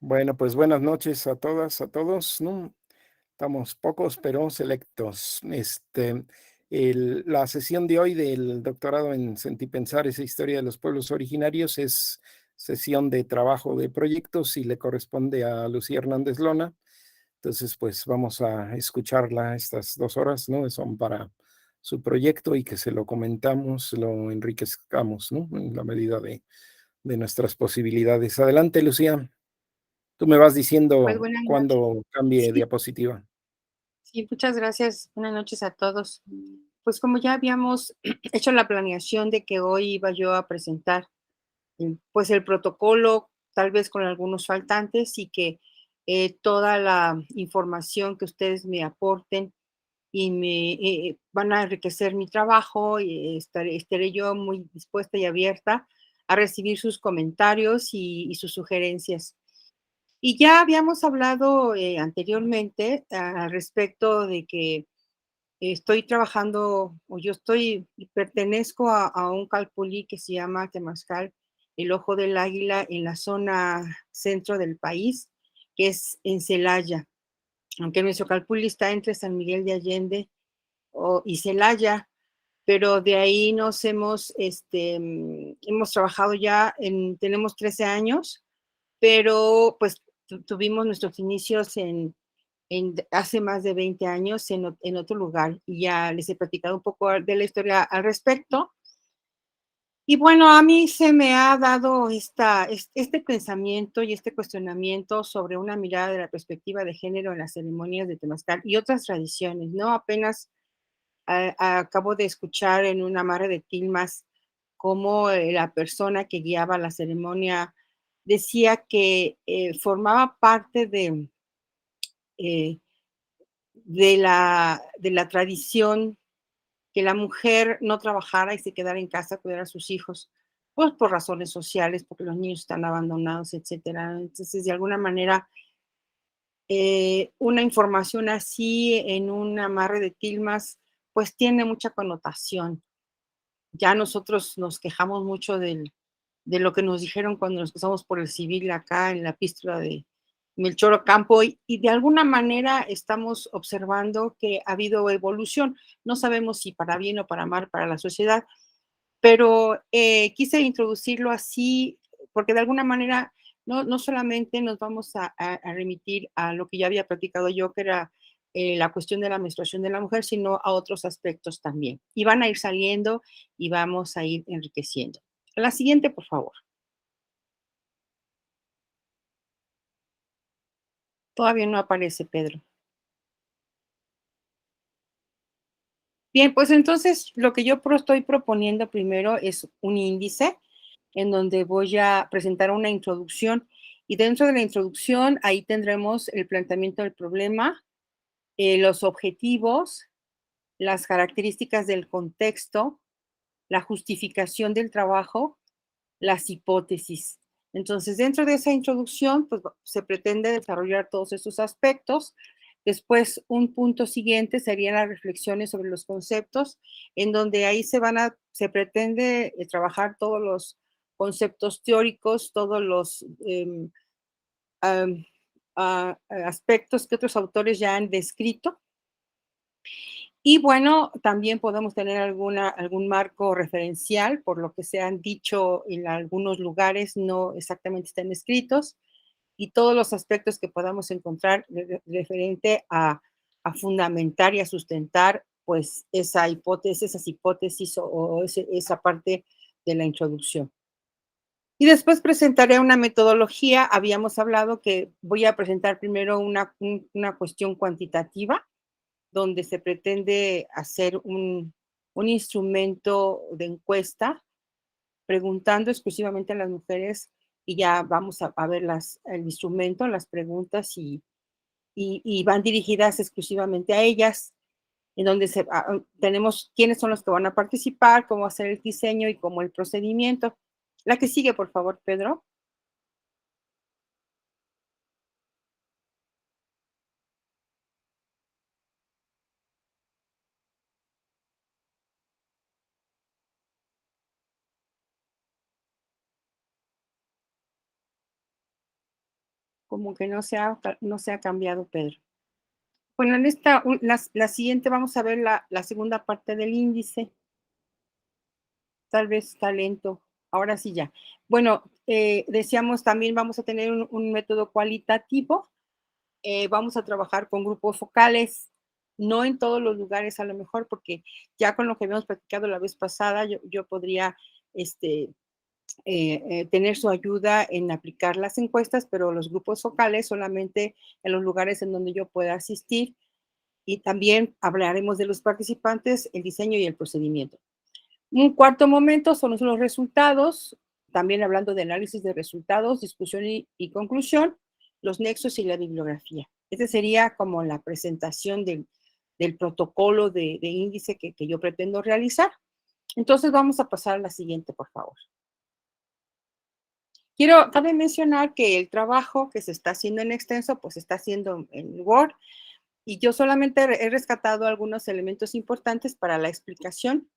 Bueno, pues buenas noches a todas, a todos, ¿no? Estamos pocos, pero selectos. La sesión de hoy del doctorado en Sentipensar, esa historia de los pueblos originarios, es sesión de trabajo de proyectos y le corresponde a Lucía Hernández Lona. Entonces, pues vamos a escucharla estas 2 horas, ¿no? Son para su proyecto y que se lo comentamos, lo enriquezcamos, ¿no? En la medida de nuestras posibilidades. Adelante, Lucía. Tú me vas Pues diciendo buenas noches. cuándo cambie Sí, diapositiva. sí, muchas gracias. Buenas noches a todos. Pues como ya habíamos hecho la planeación de que hoy iba yo a presentar, pues el protocolo, tal vez con algunos faltantes y que toda la información que ustedes me aporten y me van a enriquecer mi trabajo y estaré yo muy dispuesta y abierta a recibir sus comentarios y sus sugerencias. Y ya habíamos hablado anteriormente al respecto de que estoy trabajando o yo estoy, pertenezco a un calpulí que se llama Temazcal, el Ojo del Águila, en la zona centro del país, que es en Celaya. Aunque nuestro calpulí está entre San Miguel de Allende y Celaya, pero de ahí hemos trabajado ya, tenemos 13 años, pero pues tuvimos nuestros inicios hace más de 20 años en otro lugar y ya les he platicado un poco de la historia al respecto. Y bueno, a mí se me ha dado este pensamiento y este cuestionamiento sobre una mirada de la perspectiva de género en las ceremonias de Temazcal y otras tradiciones, ¿no? Apenas acabo de escuchar en un amarre de tilmas cómo la persona que guiaba la ceremonia decía que formaba parte eh, de la tradición que la mujer no trabajara y se quedara en casa a cuidar a sus hijos, pues por razones sociales, porque los niños están abandonados, etcétera. Entonces, de alguna manera, una información así en un amarre de tilmas, pues tiene mucha connotación. Ya nosotros nos quejamos mucho de lo que nos dijeron cuando nos pasamos por el civil acá en la epístola de Melchor Ocampo y de alguna manera estamos observando que ha habido evolución. No sabemos si para bien o para mal para la sociedad, pero quise introducirlo así porque de alguna manera no solamente nos vamos a remitir a lo que ya había platicado yo, que era la cuestión de la menstruación de la mujer, sino a otros aspectos también. Y van a ir saliendo y vamos a ir enriqueciendo. La siguiente, por favor. Todavía no aparece, Pedro. Bien, pues entonces lo que yo estoy proponiendo primero es un índice en donde voy a presentar una introducción y dentro de la introducción ahí tendremos el planteamiento del problema, los objetivos, las características del contexto, la justificación del trabajo, las hipótesis. Entonces, dentro de esa introducción, pues se pretende desarrollar todos estos aspectos. Después, un punto siguiente serían las reflexiones sobre los conceptos, en donde ahí se pretende trabajar todos los conceptos teóricos, todos los am, aspectos que otros autores ya han descrito. Y bueno, también podemos tener algún marco referencial por lo que se han dicho en algunos lugares, no exactamente están escritos, y todos los aspectos que podamos encontrar referente a fundamentar y a sustentar pues esas hipótesis esa parte de la introducción. Y después presentaré una metodología. Habíamos hablado que voy a presentar primero una cuestión cuantitativa donde se pretende hacer un instrumento de encuesta preguntando exclusivamente a las mujeres y ya vamos a ver el instrumento, las preguntas y van dirigidas exclusivamente a ellas, en donde tenemos quiénes son los que van a participar, cómo hacer el diseño y cómo el procedimiento. La que sigue, por favor, Pedro. como que no se ha cambiado, Pedro. Bueno, la siguiente vamos a ver la segunda parte del índice. Tal vez está lento. Ahora sí ya. Bueno, decíamos también vamos a tener un método cualitativo. Vamos a trabajar con grupos focales, no en todos los lugares a lo mejor, porque ya con lo que habíamos platicado la vez pasada, yo podría tener su ayuda en aplicar las encuestas, pero los grupos focales solamente en los lugares en donde yo pueda asistir. Y también hablaremos de los participantes, el diseño y el procedimiento. Un cuarto momento son los resultados, también hablando de análisis de resultados, discusión y conclusión, los nexos y la bibliografía. Esta sería como la presentación del protocolo de índice que yo pretendo realizar. Entonces vamos a pasar a la siguiente, por favor. Cabe mencionar que el trabajo que se está haciendo en extenso, pues se está haciendo en Word, y yo solamente he rescatado algunos elementos importantes para la explicación,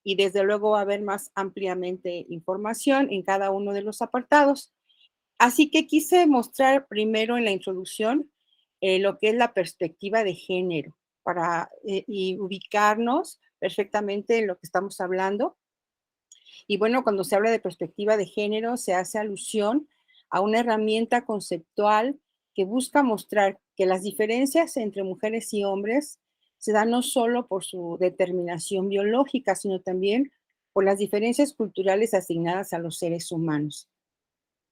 y desde luego va a haber más ampliamente información en cada uno de los apartados. Así que quise mostrar primero en la introducción lo que es la perspectiva de género para y ubicarnos perfectamente en lo que estamos hablando. Y bueno, cuando se habla de perspectiva de género, se hace alusión a una herramienta conceptual que busca mostrar que las diferencias entre mujeres y hombres se dan no solo por su determinación biológica, sino también por las diferencias culturales asignadas a los seres humanos.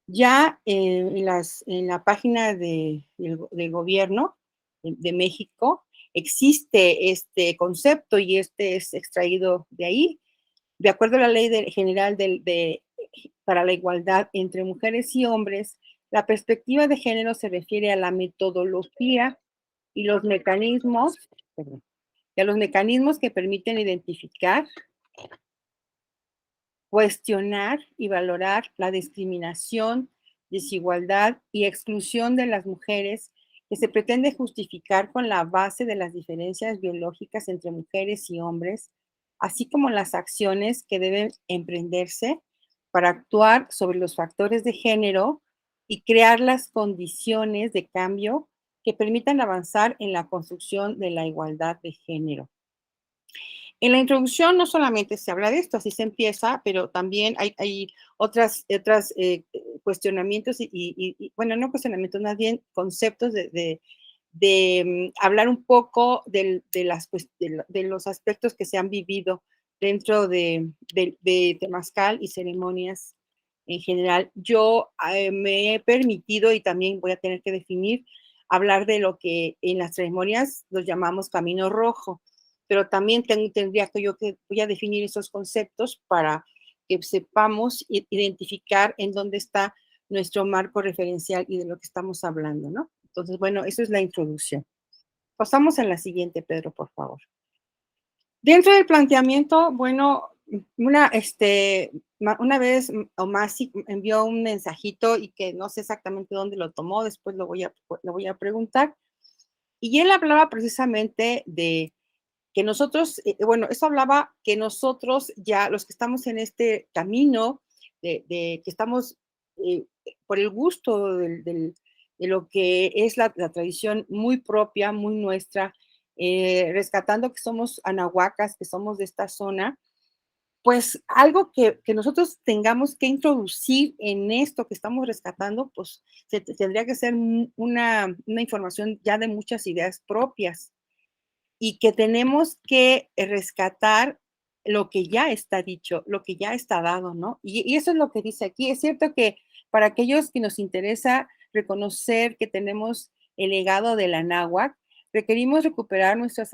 Ya en la página del gobierno de México existe este concepto y este es extraído de ahí. De acuerdo a la Ley General para la Igualdad entre Mujeres y Hombres, la perspectiva de género se refiere a la metodología y los mecanismos, perdón, y a los mecanismos que permiten identificar, cuestionar y valorar la discriminación, desigualdad y exclusión de las mujeres que se pretende justificar con la base de las diferencias biológicas entre mujeres y hombres, así como las acciones que deben emprenderse para actuar sobre los factores de género y crear las condiciones de cambio que permitan avanzar en la construcción de la igualdad de género. En la introducción no solamente se habla de esto, así se empieza, pero también hay otras cuestionamientos bueno, no cuestionamientos, más bien conceptos de hablar un poco de los aspectos que se han vivido dentro de Temazcal y ceremonias en general. Yo me he permitido y también voy a tener que definir, hablar de lo que en las ceremonias los llamamos camino rojo, pero también tendría que voy a definir esos conceptos para que sepamos identificar en dónde está nuestro marco referencial y de lo que estamos hablando, ¿no? Entonces, bueno, eso es la introducción. Pasamos a la siguiente, Pedro, por favor. Dentro del planteamiento, bueno, una vez Omasi envió un mensajito y que no sé exactamente dónde lo tomó, después lo voy a preguntar. Y él hablaba precisamente de que nosotros, bueno, eso hablaba que nosotros ya, los que estamos en este camino, que estamos por el gusto de lo que es la tradición muy propia, muy nuestra, rescatando que somos anahuacas, que somos de esta zona, pues algo que nosotros tengamos que introducir en esto que estamos rescatando, pues tendría que ser una información ya de muchas ideas propias y que tenemos que rescatar lo que ya está dicho, lo que ya está dado, ¿no? Y eso es lo que dice aquí. Es cierto que para aquellos que nos interesa reconocer que tenemos el legado de la náhuatl, requerimos recuperar nuestro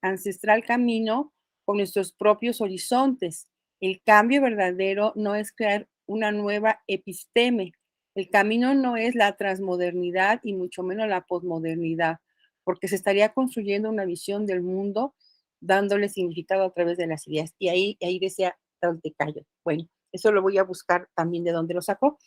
ancestral camino con nuestros propios horizontes. El cambio verdadero no es crear una nueva episteme. El camino no es la transmodernidad y mucho menos la posmodernidad, porque se estaría construyendo una visión del mundo dándole significado a través de las ideas. Y ahí decía Toltecayo. Bueno, eso lo voy a buscar también de dónde lo sacó.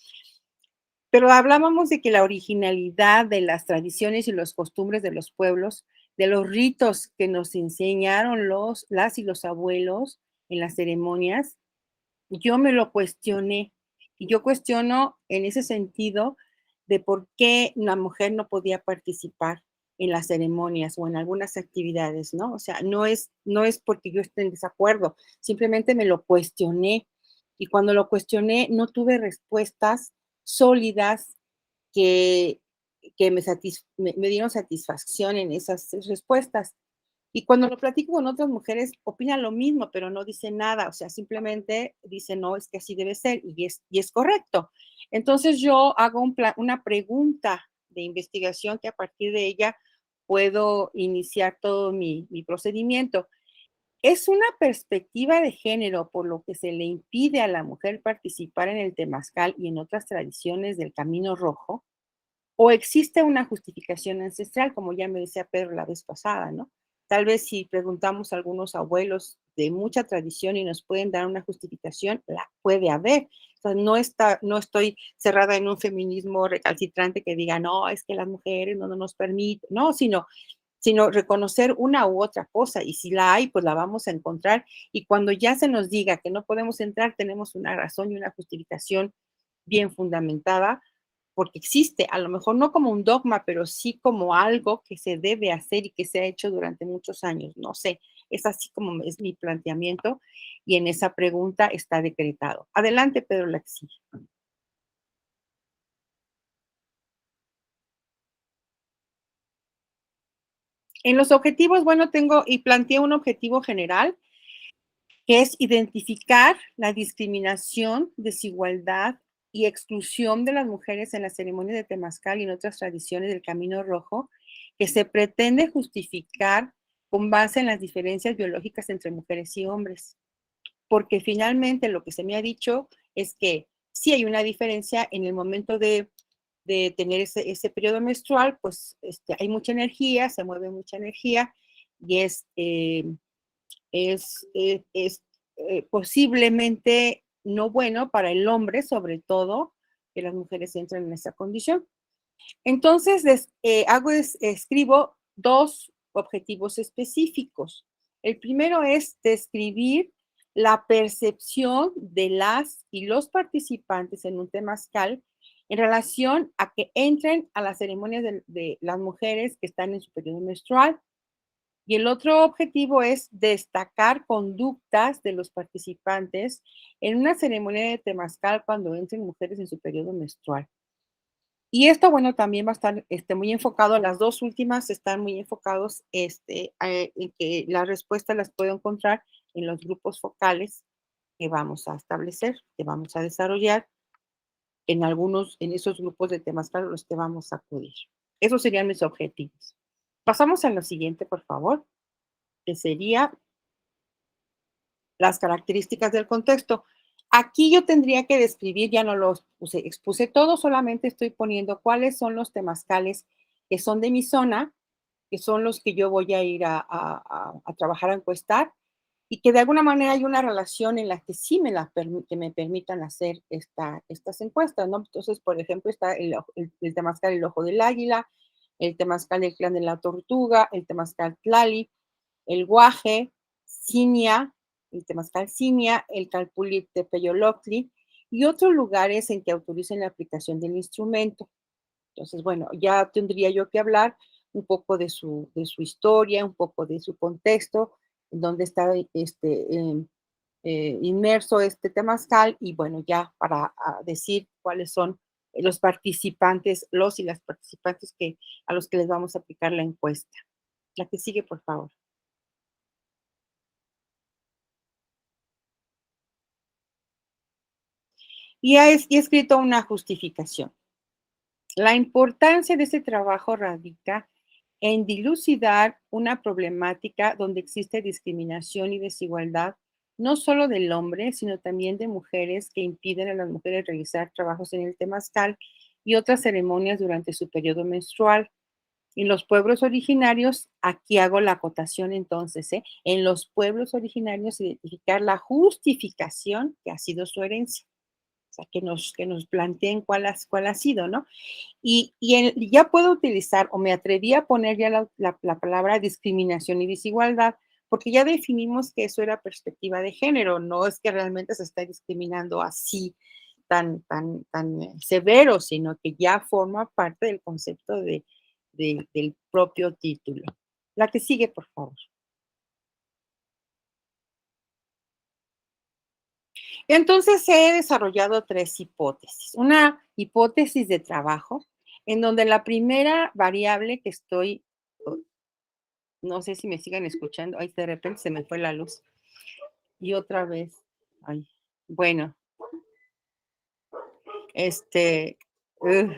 Pero hablábamos de que la originalidad de las tradiciones y las costumbres de los pueblos, de los ritos que nos enseñaron las y los abuelos en las ceremonias, yo me lo cuestioné. Y yo cuestiono en ese sentido de por qué la mujer no podía participar en las ceremonias o en algunas actividades, ¿no? O sea, no es porque yo esté en desacuerdo, simplemente me lo cuestioné. Y cuando lo cuestioné, no tuve respuestas sólidas que, que me dieron satisfacción en esas respuestas. Y cuando lo platico con otras mujeres, opinan lo mismo, pero no dicen nada, o sea, simplemente dicen, no, es que así debe ser y es correcto. Entonces yo hago una pregunta de investigación que a partir de ella puedo iniciar todo mi procedimiento. ¿Es una perspectiva de género por lo que se le impide a la mujer participar en el temazcal y en otras tradiciones del Camino Rojo? ¿O existe una justificación ancestral, como ya me decía Pedro la vez pasada, ¿no? Tal vez si preguntamos a algunos abuelos de mucha tradición y nos pueden dar una justificación, la puede haber. O sea, no estoy cerrada en un feminismo recalcitrante que diga, no, es que las mujeres no nos permiten, no, sino reconocer una u otra cosa, y si la hay, pues la vamos a encontrar, y cuando ya se nos diga que no podemos entrar, tenemos una razón y una justificación bien fundamentada, porque existe, a lo mejor no como un dogma, pero sí como algo que se debe hacer y que se ha hecho durante muchos años, no sé, es así como es mi planteamiento, y en esa pregunta está decretado. Adelante, Pedro Laxi. En los objetivos, bueno, tengo y planteé un objetivo general, que es identificar la discriminación, desigualdad y exclusión de las mujeres en las ceremonias de temazcal y en otras tradiciones del Camino Rojo, que se pretende justificar con base en las diferencias biológicas entre mujeres y hombres. Porque finalmente lo que se me ha dicho es que sí hay una diferencia en el momento de tener ese periodo menstrual, pues hay mucha energía, se mueve mucha energía y es posiblemente no bueno para el hombre, sobre todo, que las mujeres entren en esa condición. Entonces, escribo dos objetivos específicos. El primero es describir la percepción de las y los participantes en un temazcal en relación a que entren a las ceremonias de las mujeres que están en su periodo menstrual. Y el otro objetivo es destacar conductas de los participantes en una ceremonia de temazcal cuando entren mujeres en su periodo menstrual. Y esto, bueno, también va a estar muy enfocado, las dos últimas están muy enfocados en que las respuestas las puedo encontrar en los grupos focales que vamos a establecer, que vamos a desarrollar en esos grupos de temas a los que vamos a acudir. Esos serían mis objetivos. Pasamos a lo siguiente, por favor, que sería las características del contexto. Aquí yo tendría que describir, ya no los expuse todo, solamente estoy poniendo cuáles son los temazcales que son de mi zona, que son los que yo voy a ir a trabajar a encuestar, y que de alguna manera hay una relación en la que sí que me permitan hacer estas encuestas, ¿no? Entonces, por ejemplo, está el temazcal El Ojo del Águila, el temazcal del Clan de la Tortuga, el temazcal Tlali, el Guaje, Cinia, el Temazcal Cinia, el Calpulit de Peyoloctli y otros lugares en que autoricen la aplicación del instrumento. Entonces, bueno, ya tendría yo que hablar un poco de su historia, un poco de su contexto, en donde está inmerso este temazcal, y bueno, ya para decir cuáles son los participantes, los y las participantes a los que les vamos a aplicar la encuesta. La que sigue, por favor. Y he escrito una justificación. La importancia de este trabajo radica en dilucidar una problemática donde existe discriminación y desigualdad, no solo del hombre, sino también de mujeres que impiden a las mujeres realizar trabajos en el temazcal y otras ceremonias durante su periodo menstrual. En los pueblos originarios, aquí hago la acotación entonces, en los pueblos originarios identificar la justificación que ha sido su herencia. O sea, que nos planteen cuál ha sido, ¿no? Y ya puedo utilizar, o me atreví a poner ya la palabra discriminación y desigualdad, porque ya definimos que eso era perspectiva de género, no es que realmente se está discriminando así tan severo, sino que ya forma parte del concepto del propio título. La que sigue, por favor. Entonces he desarrollado tres hipótesis. Una hipótesis de trabajo, en donde la primera variable que estoy, no sé si me sigan escuchando, ay, de repente se me fue la luz. Y otra vez, ay, bueno, este, ugh,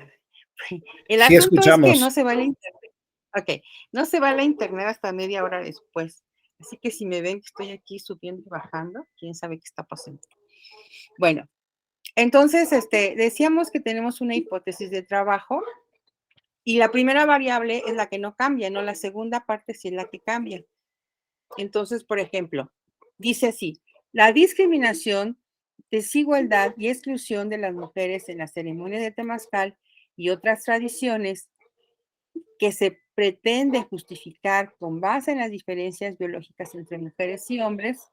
el Sí, asunto es que no escuchamos. se va la internet. Ok, no se va la internet hasta media hora después. Así que si me ven que estoy aquí subiendo y bajando, quién sabe qué está pasando. Bueno, entonces, decíamos que tenemos una hipótesis de trabajo y la primera variable es la que no cambia, ¿no? La segunda parte sí es la que cambia. Entonces, por ejemplo, dice así, la discriminación, desigualdad y exclusión de las mujeres en la ceremonia de Temazcal y otras tradiciones que se pretende justificar con base en las diferencias biológicas entre mujeres y hombres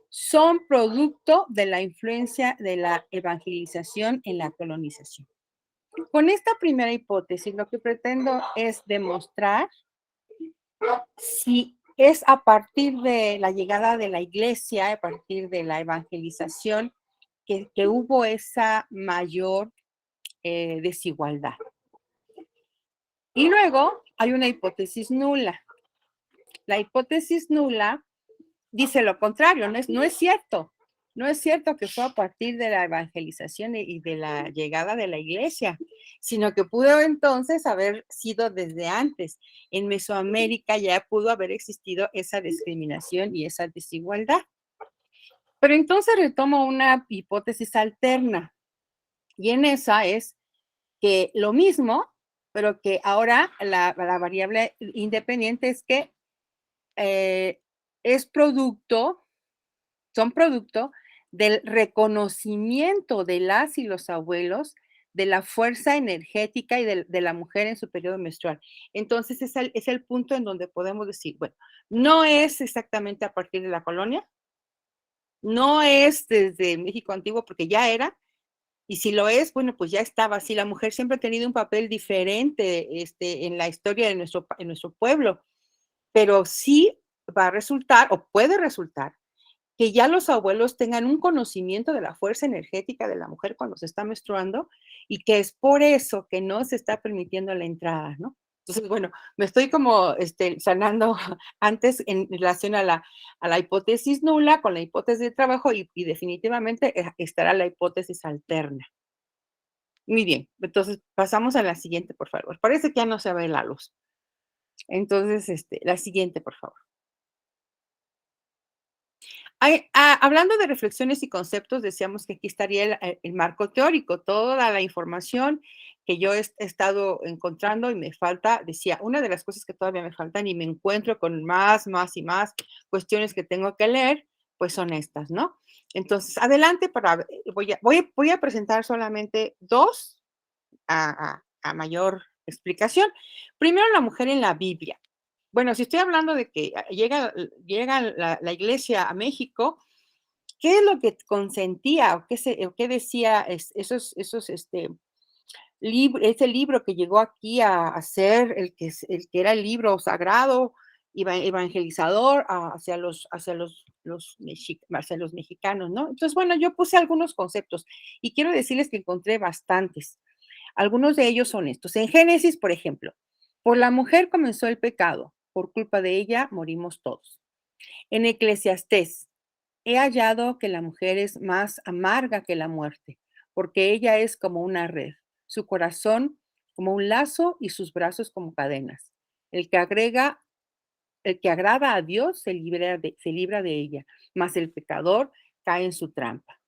son producto de la influencia de la evangelización en la colonización. Con esta primera hipótesis, lo que pretendo es demostrar si es a partir de la llegada de la iglesia, a partir de la evangelización, que hubo esa mayor desigualdad. Y luego hay una hipótesis nula. La hipótesis nula dice lo contrario, no es cierto. No es cierto que fue a partir de la evangelización y de la llegada de la iglesia, sino que pudo entonces haber sido desde antes. En Mesoamérica ya pudo haber existido esa discriminación y esa desigualdad. Pero entonces retomo una hipótesis alterna, y en esa es que lo mismo, pero que ahora la variable independiente es que es producto, son producto del reconocimiento de las y los abuelos de la fuerza energética y de la mujer en su periodo menstrual. Entonces es el punto en donde podemos decir, bueno, no es exactamente a partir de la colonia, no es desde México antiguo porque ya era, y si lo es, bueno, pues ya estaba. Si la mujer siempre ha tenido un papel diferente en la historia de en nuestro pueblo, pero sí va a resultar o puede resultar que ya los abuelos tengan un conocimiento de la fuerza energética de la mujer cuando se está menstruando y que es por eso que no se está permitiendo la entrada, ¿no? Entonces, bueno, me estoy como sanando antes en relación a la hipótesis nula con la hipótesis de trabajo y definitivamente estará la hipótesis alterna. Muy bien, entonces pasamos a la siguiente, por favor. Parece que ya no se ve la luz. Entonces, la siguiente, por favor. Hablando de reflexiones y conceptos, decíamos que aquí estaría el marco teórico, toda la información que yo he estado encontrando y me falta, decía, una de las cosas que todavía me faltan y me encuentro con más y más cuestiones que tengo que leer, pues son estas, ¿no? Entonces, adelante voy a presentar solamente dos a mayor explicación. Primero, la mujer en la Biblia. Bueno, si estoy hablando de que llega la iglesia a México, ¿qué es lo que consentía o qué decía ese libro que llegó aquí a ser el que era el libro sagrado, evangelizador hacia los mexicanos, ¿no? Entonces, bueno, yo puse algunos conceptos y quiero decirles que encontré bastantes. Algunos de ellos son estos. En Génesis, por ejemplo, por la mujer comenzó el pecado, por culpa de ella morimos todos. En Eclesiastés, he hallado que la mujer es más amarga que la muerte, porque ella es como una red, su corazón como un lazo y sus brazos como cadenas. El que agrega, el que agrada a Dios se libra de ella, mas el pecador cae en su trampa.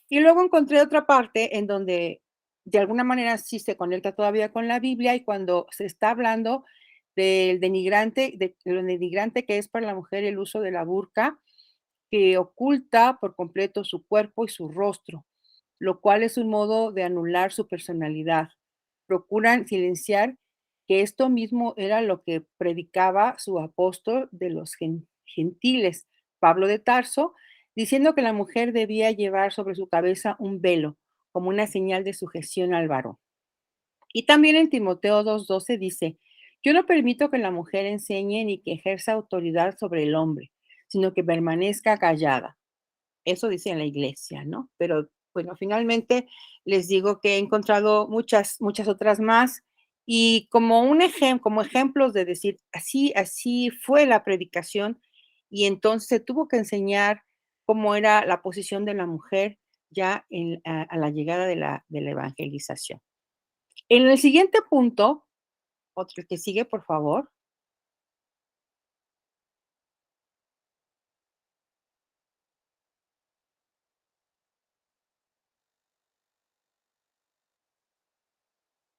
Y luego encontré otra parte en donde de alguna manera sí se conecta todavía con la Biblia y cuando se está hablando de lo denigrante que es para la mujer el uso de la burka, que oculta por completo su cuerpo y su rostro, lo cual es un modo de anular su personalidad. Procuran silenciar que esto mismo era lo que predicaba su apóstol de los gentiles, Pablo de Tarso, diciendo que la mujer debía llevar sobre su cabeza un velo, como una señal de sujeción al varón. Y también en Timoteo 2:12 dice, yo no permito que la mujer enseñe ni que ejerza autoridad sobre el hombre, sino que permanezca callada. Eso dice en la iglesia, ¿no? Pero bueno, finalmente les digo que he encontrado muchas otras más y como como ejemplos de decir, así fue la predicación y entonces se tuvo que enseñar cómo era la posición de la mujer ya a la llegada de la evangelización. En el siguiente punto, otro que sigue, por favor.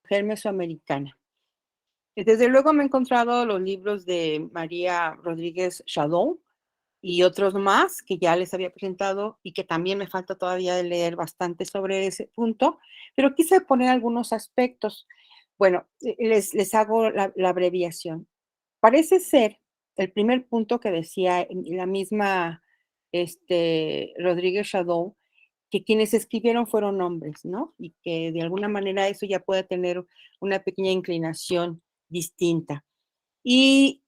Mujer mesoamericana. Desde luego me he encontrado los libros de María Rodríguez Chadón y otros más que ya les había presentado y que también me falta todavía de leer bastante sobre ese punto, pero quise poner algunos aspectos. Bueno, les hago la abreviación. Parece ser el primer punto que decía la misma Rodríguez Chadón, que quienes escribieron fueron hombres, ¿no? Y que de alguna manera eso ya puede tener una pequeña inclinación distinta. Y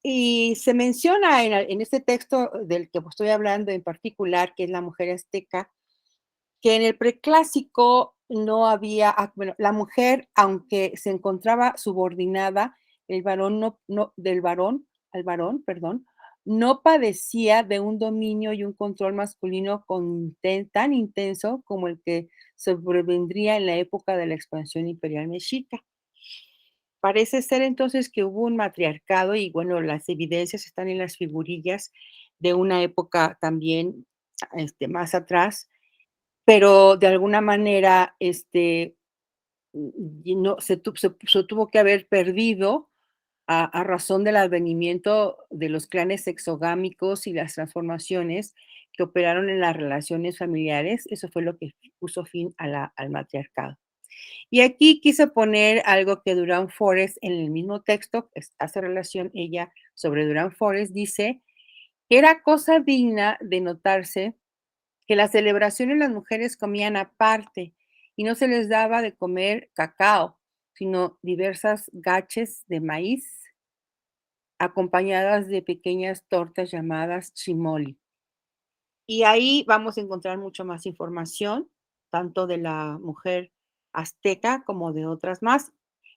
se menciona en este texto del que estoy hablando en particular, que es la mujer azteca, que en el preclásico no había, bueno, la mujer, aunque se encontraba subordinada, el varón del varón al varón, perdón, no padecía de un dominio y un control masculino tan intenso como el que sobrevendría en la época de la expansión imperial mexica. Parece ser entonces que hubo un matriarcado y bueno, las evidencias están en las figurillas de una época también más atrás, pero de alguna manera y no, se tuvo que haber perdido a razón del advenimiento de los clanes exogámicos y las transformaciones que operaron en las relaciones familiares. Eso fue lo que puso fin al matriarcado. Y aquí quise poner algo que Durán Forest en el mismo texto, hace relación ella sobre Durán Forest, dice que era cosa digna de notarse que las celebraciones las mujeres comían aparte y no se les daba de comer cacao, sino diversas gaches de maíz acompañadas de pequeñas tortas llamadas chimoli. Y ahí vamos a encontrar mucho más información, tanto de la mujer azteca como de otras más.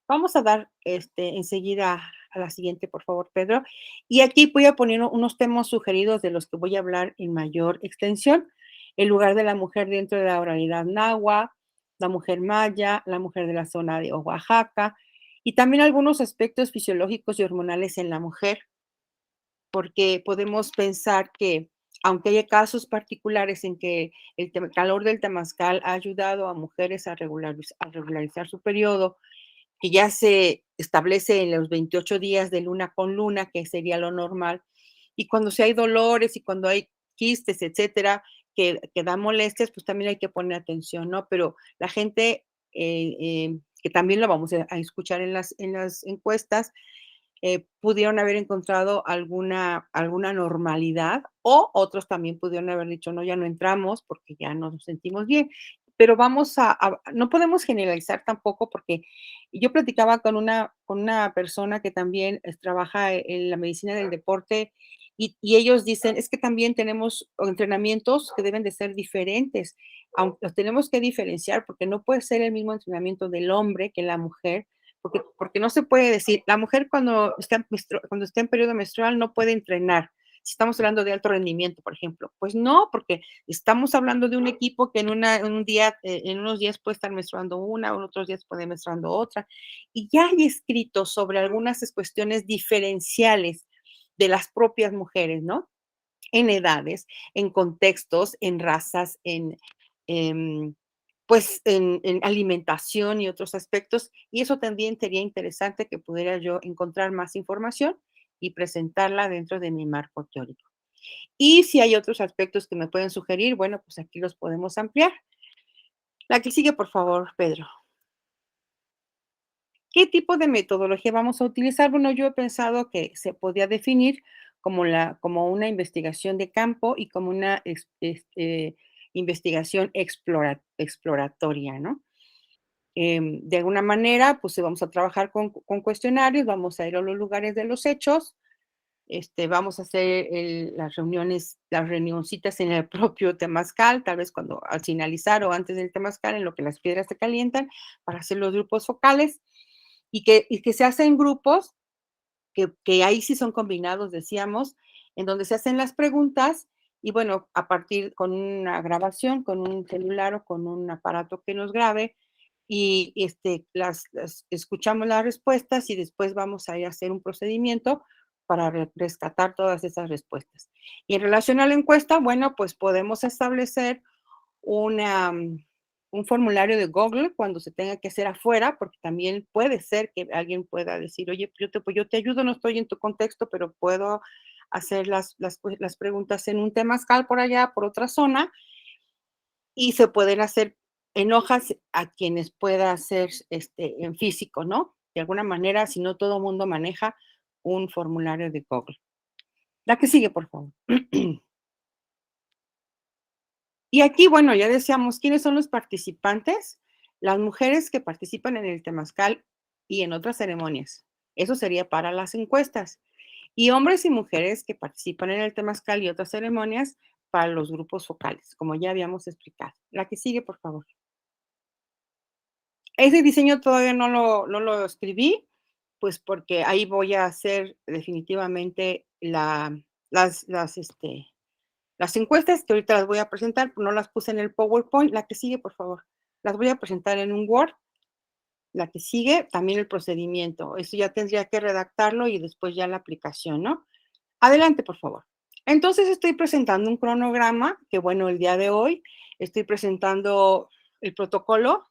Vamos a dar enseguida a la siguiente, por favor, Pedro. Y aquí voy a poner unos temas sugeridos de los que voy a hablar en mayor extensión. El lugar de la mujer dentro de la oralidad náhuatl, la mujer maya, la mujer de la zona de Oaxaca, y también algunos aspectos fisiológicos y hormonales en la mujer, porque podemos pensar que, aunque haya casos particulares en que el calor del temazcal ha ayudado a mujeres a regularizar su periodo, que ya se establece en los 28 días de luna con luna, que sería lo normal, y cuando si hay dolores y cuando hay quistes, etcétera, que dan molestias, pues también hay que poner atención, ¿no? Pero la gente, que también lo vamos a escuchar en las encuestas, pudieron haber encontrado alguna normalidad o otros también pudieron haber dicho, no, ya no entramos porque ya no nos sentimos bien. Pero no podemos generalizar tampoco porque yo platicaba con una persona que también trabaja en la medicina del deporte y ellos dicen, es que también tenemos entrenamientos que deben de ser diferentes, aunque los tenemos que diferenciar porque no puede ser el mismo entrenamiento del hombre que la mujer, porque no se puede decir, la mujer cuando está en periodo menstrual no puede entrenar. Si estamos hablando de alto rendimiento, por ejemplo, pues no, porque estamos hablando de un equipo que en unos días puede estar menstruando una, en otros días puede menstruando otra. Y ya hay escritos sobre algunas cuestiones diferenciales de las propias mujeres, ¿no? En edades, en contextos, en razas, en pues en alimentación y otros aspectos, y eso también sería interesante que pudiera yo encontrar más información y presentarla dentro de mi marco teórico. Y si hay otros aspectos que me pueden sugerir, bueno, pues aquí los podemos ampliar. La que sigue, por favor, Pedro. ¿Qué tipo de metodología vamos a utilizar? Bueno, yo he pensado que se podía definir como una investigación de campo y como una investigación exploratoria, ¿no? De alguna manera, pues vamos a trabajar con cuestionarios, vamos a ir a los lugares de los hechos, vamos a hacer las reuniones, las reunioncitas en el propio temazcal, tal vez cuando al finalizar o antes del temazcal, en lo que las piedras se calientan, para hacer los grupos focales y que se hacen grupos que ahí sí son combinados, decíamos, en donde se hacen las preguntas y bueno, a partir con una grabación, con un celular o con un aparato que nos grabe y las escuchamos las respuestas y después vamos a ir a hacer un procedimiento para rescatar todas esas respuestas. Y en relación a la encuesta, bueno, pues podemos establecer una, un formulario de Google cuando se tenga que hacer afuera, porque también puede ser que alguien pueda decir, oye, pues yo te ayudo, no estoy en tu contexto, pero puedo hacer las preguntas en un temazcal por allá, por otra zona, y se pueden hacer en hojas a quienes pueda hacer en físico, ¿no? De alguna manera, si no todo el mundo maneja un formulario de Google. La que sigue, por favor. Y aquí, bueno, ya decíamos, ¿quiénes son los participantes? Las mujeres que participan en el temazcal y en otras ceremonias. Eso sería para las encuestas. Y hombres y mujeres que participan en el temazcal y otras ceremonias para los grupos focales, como ya habíamos explicado. La que sigue, por favor. Ese diseño todavía no lo escribí, pues porque ahí voy a hacer definitivamente las encuestas que ahorita las voy a presentar, no las puse en el PowerPoint. La que sigue, por favor. Las voy a presentar en un Word. La que sigue, también el procedimiento. Eso ya tendría que redactarlo y después ya la aplicación, ¿no? Adelante, por favor. Entonces estoy presentando un cronograma, que bueno, el día de hoy estoy presentando el protocolo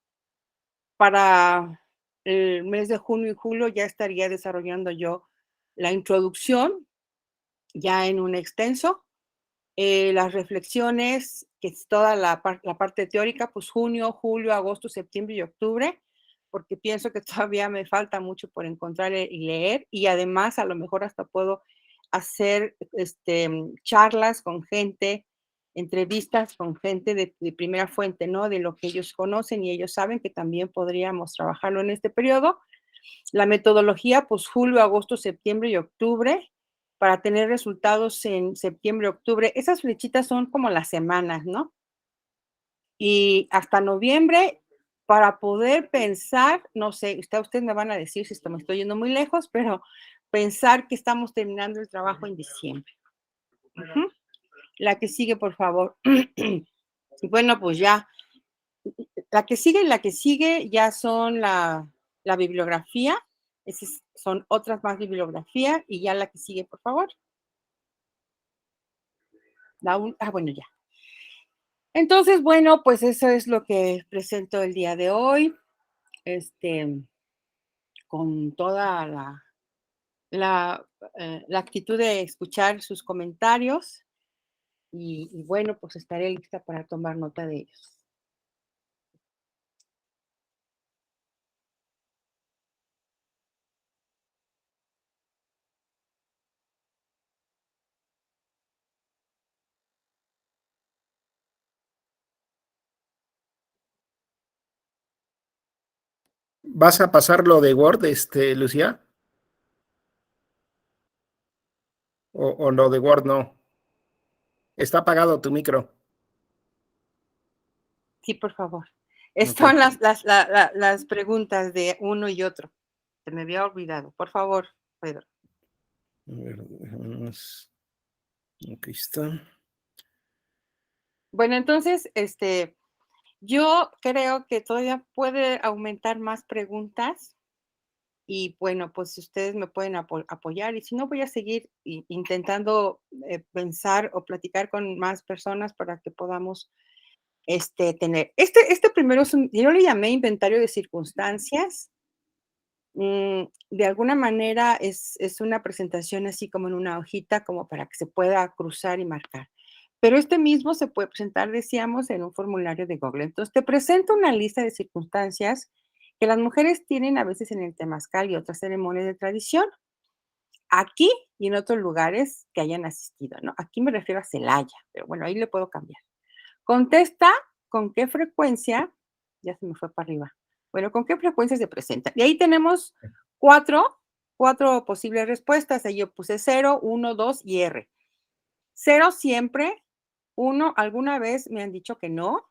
para el mes de junio y julio. Ya estaría desarrollando yo la introducción ya en un extenso. Las reflexiones, que es toda la parte teórica, pues junio, julio, agosto, septiembre y octubre, porque pienso que todavía me falta mucho por encontrar y leer, y además a lo mejor hasta puedo hacer charlas con gente, entrevistas con gente de primera fuente, ¿no? De lo que ellos conocen y ellos saben, que también podríamos trabajarlo en este periodo. La metodología, pues julio, agosto, septiembre y octubre, para tener resultados en septiembre, octubre. Esas flechitas son como las semanas, ¿no? Y hasta noviembre, para poder pensar, no sé, ustedes me van a decir si me estoy yendo muy lejos, pero pensar que estamos terminando el trabajo en diciembre. Ujú. La que sigue, por favor. Y bueno, pues ya, la que sigue y la que sigue ya son la bibliografía. Esas son otras más bibliografía y ya la que sigue, por favor. Bueno, ya. Entonces, bueno, pues eso es lo que presento el día de hoy, con toda la actitud de escuchar sus comentarios y bueno, pues estaré lista para tomar nota de ellos. ¿Vas a pasar lo de Word, Lucía? ¿O lo de Word no? Está apagado tu micro. Sí, por favor. Ok. Son las preguntas de uno y otro. Se me había olvidado. Por favor, Pedro. A ver, aquí está. Bueno, entonces, yo creo que todavía puede aumentar más preguntas y bueno, pues si ustedes me pueden apoyar y si no, voy a seguir intentando pensar o platicar con más personas para que podamos tener. Este primero yo le llamé inventario de circunstancias. De alguna manera es una presentación así como en una hojita, como para que se pueda cruzar y marcar. Pero este mismo se puede presentar, decíamos, en un formulario de Google. Entonces, te presento una lista de circunstancias que las mujeres tienen a veces en el temazcal y otras ceremonias de tradición, aquí y en otros lugares que hayan asistido, ¿no? Aquí me refiero a Celaya, pero bueno, ahí le puedo cambiar. Contesta con qué frecuencia, ya se me fue para arriba. Bueno, ¿con qué frecuencia se presenta? Y ahí tenemos cuatro posibles respuestas. Ahí yo puse 0, 1, 2 y R. 0 siempre, 1 alguna vez me han dicho que no,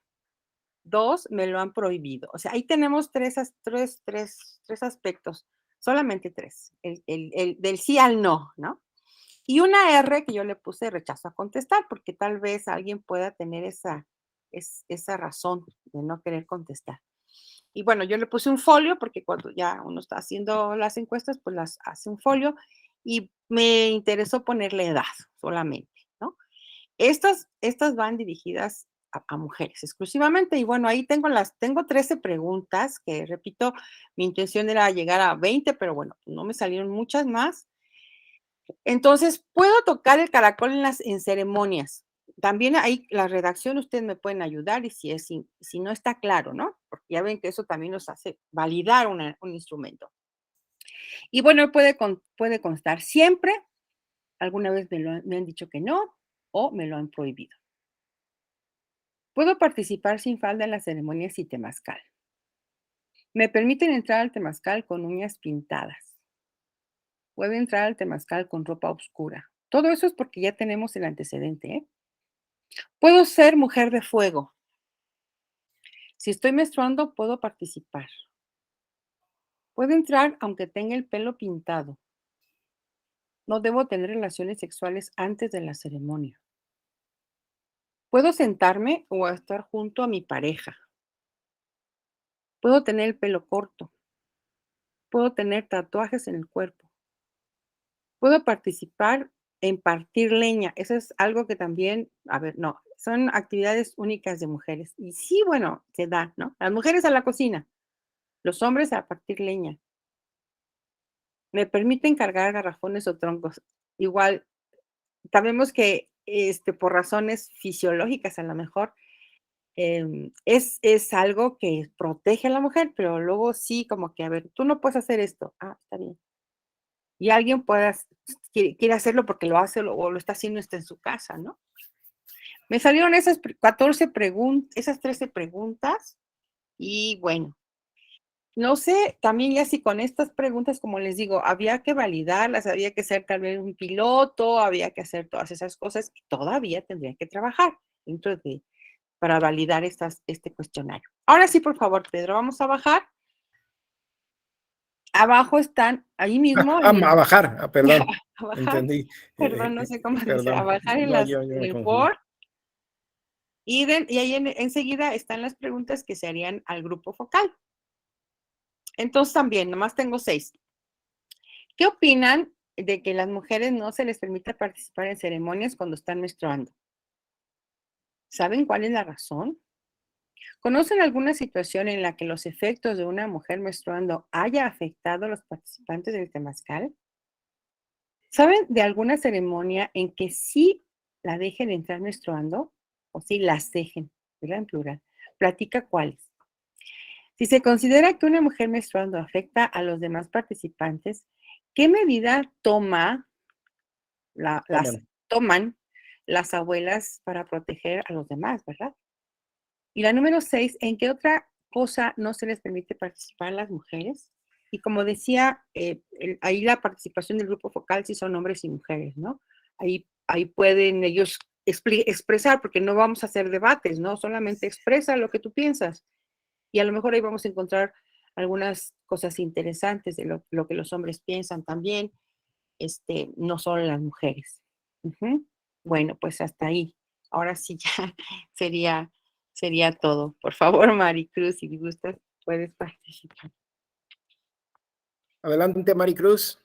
2 me lo han prohibido. O sea, ahí tenemos tres aspectos, solamente 3, el del sí al no, ¿no? Y una R que yo le puse rechazo a contestar, porque tal vez alguien pueda tener esa razón de no querer contestar. Y bueno, yo le puse un folio, porque cuando ya uno está haciendo las encuestas, pues las hace un folio, y me interesó ponerle edad solamente, ¿no? Estas van dirigidas a mujeres exclusivamente, y bueno, ahí tengo 13 preguntas, que repito, mi intención era llegar a 20, pero bueno, no me salieron muchas más. Entonces, puedo tocar el caracol en ceremonias. También ahí la redacción ustedes me pueden ayudar y si no está claro, ¿no? Porque ya ven que eso también nos hace validar un instrumento. Y bueno, puede constar siempre, alguna vez me han dicho que no o me lo han prohibido. Puedo participar sin falda en las ceremonias y temazcal. Me permiten entrar al temazcal con uñas pintadas. Puedo entrar al temazcal con ropa oscura. Todo eso es porque ya tenemos el antecedente, ¿eh? Puedo ser mujer de fuego. Si estoy menstruando, puedo participar. Puedo entrar aunque tenga el pelo pintado. No debo tener relaciones sexuales antes de la ceremonia. Puedo sentarme o estar junto a mi pareja. Puedo tener el pelo corto. Puedo tener tatuajes en el cuerpo. Puedo participar en partir leña. Eso es algo que también, a ver, no, son actividades únicas de mujeres. Y sí, bueno, se da, ¿no? Las mujeres a la cocina, los hombres a partir leña. Me permiten cargar garrafones o troncos. Igual, sabemos que por razones fisiológicas a lo mejor es algo que protege a la mujer, pero luego sí, como que, a ver, tú no puedes hacer esto. Ah, está bien. Y alguien quiere hacerlo porque lo hace o lo está haciendo en su casa, ¿no? Me salieron esas 14 preguntas, esas 13 preguntas, y bueno, no sé, también ya si con estas preguntas, como les digo, había que validarlas, había que ser tal vez un piloto, había que hacer todas esas cosas que todavía tendría que trabajar para validar este cuestionario. Ahora sí, por favor, Pedro, vamos a bajar. Abajo están, ahí mismo, A bajar, perdón, a bajar, entendí. perdón, no sé cómo dice, a Perdón, bajar no, yo en me el confundí. Word, y ahí enseguida están las preguntas que se harían al grupo focal. Entonces también, nomás tengo 6. ¿Qué opinan de que las mujeres no se les permita participar en ceremonias cuando están menstruando? ¿Saben cuál es la razón? ¿Conocen alguna situación en la que los efectos de una mujer menstruando haya afectado a los participantes del temazcal? ¿Saben de alguna ceremonia en que sí la dejen entrar menstruando? O sí las dejen, ¿verdad? En plural. Platica cuáles. Si se considera que una mujer menstruando afecta a los demás participantes, ¿qué medida Toman. toman las abuelas para proteger a los demás, verdad? Y la número 6, ¿en qué otra cosa no se les permite participar a las mujeres? Y como decía, ahí la participación del grupo focal sí son hombres y mujeres, ¿no? Ahí pueden ellos expresar, porque no vamos a hacer debates, ¿no? Solamente expresa lo que tú piensas. Y a lo mejor ahí vamos a encontrar algunas cosas interesantes de lo que los hombres piensan también, no solo las mujeres. Ujú. Bueno, pues hasta ahí. Ahora sí ya sería, sería todo. Por favor, Maricruz, si gustas, puedes participar. Adelante, Maricruz.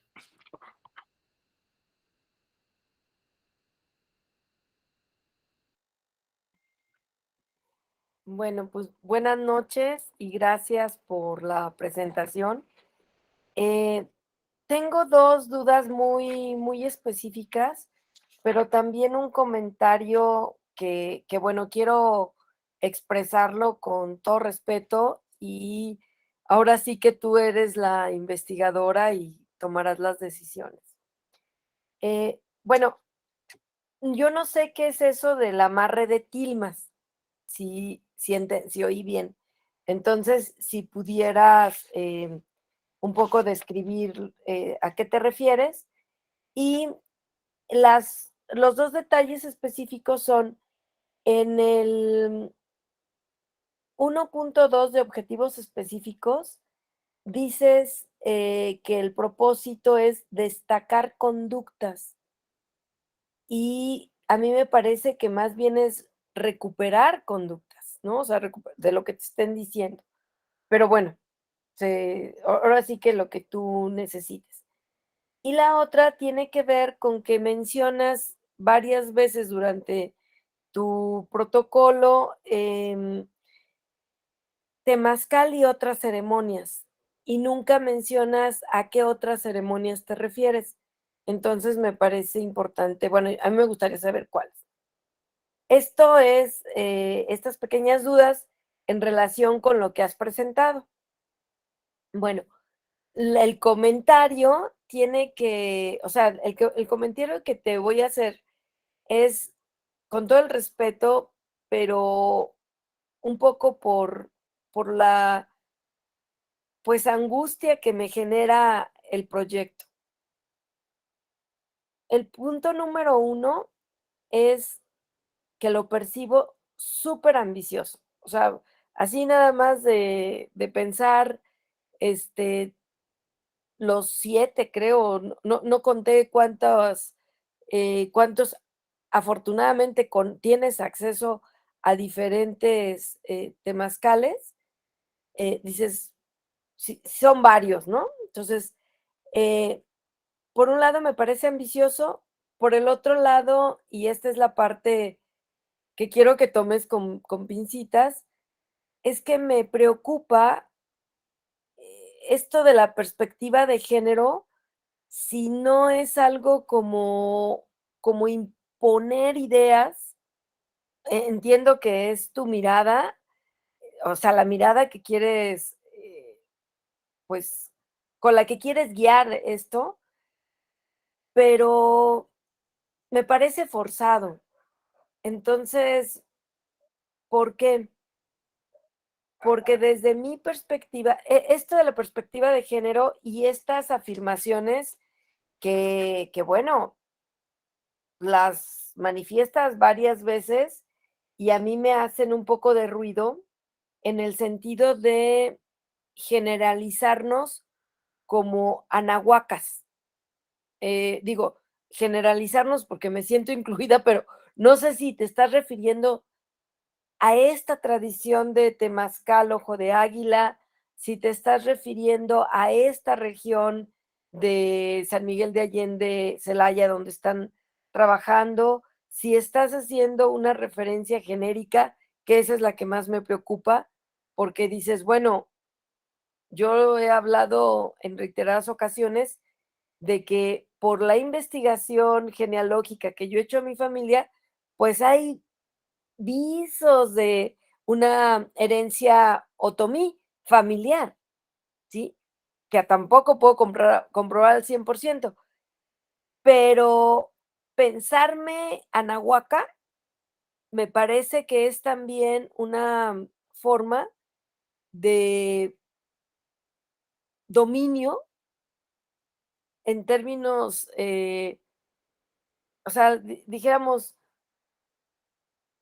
Bueno, pues buenas noches y gracias por la presentación. Eh, Tengo dos dudas muy específicas, pero también un comentario que, bueno, quiero expresarlo con todo respeto y ahora sí que tú eres la investigadora y tomarás las decisiones. Bueno, yo no sé qué es eso del amarre de tilmas. si oí bien. Entonces, si pudieras un poco describir a qué te refieres. Y los dos detalles específicos son en el 1.2 de objetivos específicos, dices que el propósito es destacar conductas y a mí me parece que más bien es recuperar conductas, ¿no? O sea, de lo que te estén diciendo. Pero bueno, ahora sí que lo que tú necesites. Y la otra tiene que ver con que mencionas varias veces durante tu protocolo temazcal y otras ceremonias, y nunca mencionas a qué otras ceremonias te refieres. Entonces me parece importante, bueno, a mí me gustaría saber cuáles. Esto es estas pequeñas dudas en relación con lo que has presentado. Bueno, el comentario tiene que, o sea, el comentario que te voy a hacer es con todo el respeto, pero un poco por la, pues, angustia que me genera el proyecto. El punto número 1 es que lo percibo súper ambicioso. O sea, así nada más de pensar, este, los 7 creo, no conté cuántos afortunadamente tienes acceso a diferentes temazcales, dices, sí, son varios, ¿no? Entonces, eh, por un lado me parece ambicioso, por el otro lado, y esta es la parte que quiero que tomes con pincitas, es que me preocupa esto de la perspectiva de género, si no es algo como imponer ideas. Entiendo que es tu mirada, o sea, la mirada que quieres, pues, con la que quieres guiar esto, pero me parece forzado. Entonces, ¿por qué? Porque desde mi perspectiva, esto de la perspectiva de género y estas afirmaciones que bueno, las manifiestas varias veces y a mí me hacen un poco de ruido en el sentido de generalizarnos como anahuacas. Digo, generalizarnos porque me siento incluida, pero no sé si te estás refiriendo a esta tradición de temazcal, ojo de águila, si te estás refiriendo a esta región de San Miguel de Allende, Celaya, donde están trabajando, si estás haciendo una referencia genérica, que esa es la que más me preocupa, porque dices, bueno, yo he hablado en reiteradas ocasiones de que por la investigación genealógica que yo he hecho a mi familia, pues hay visos de una herencia otomí familiar, ¿sí? Que tampoco puedo comprobar al 100%, pero pensarme anahuaca me parece que es también una forma de dominio en términos, o sea, dijéramos,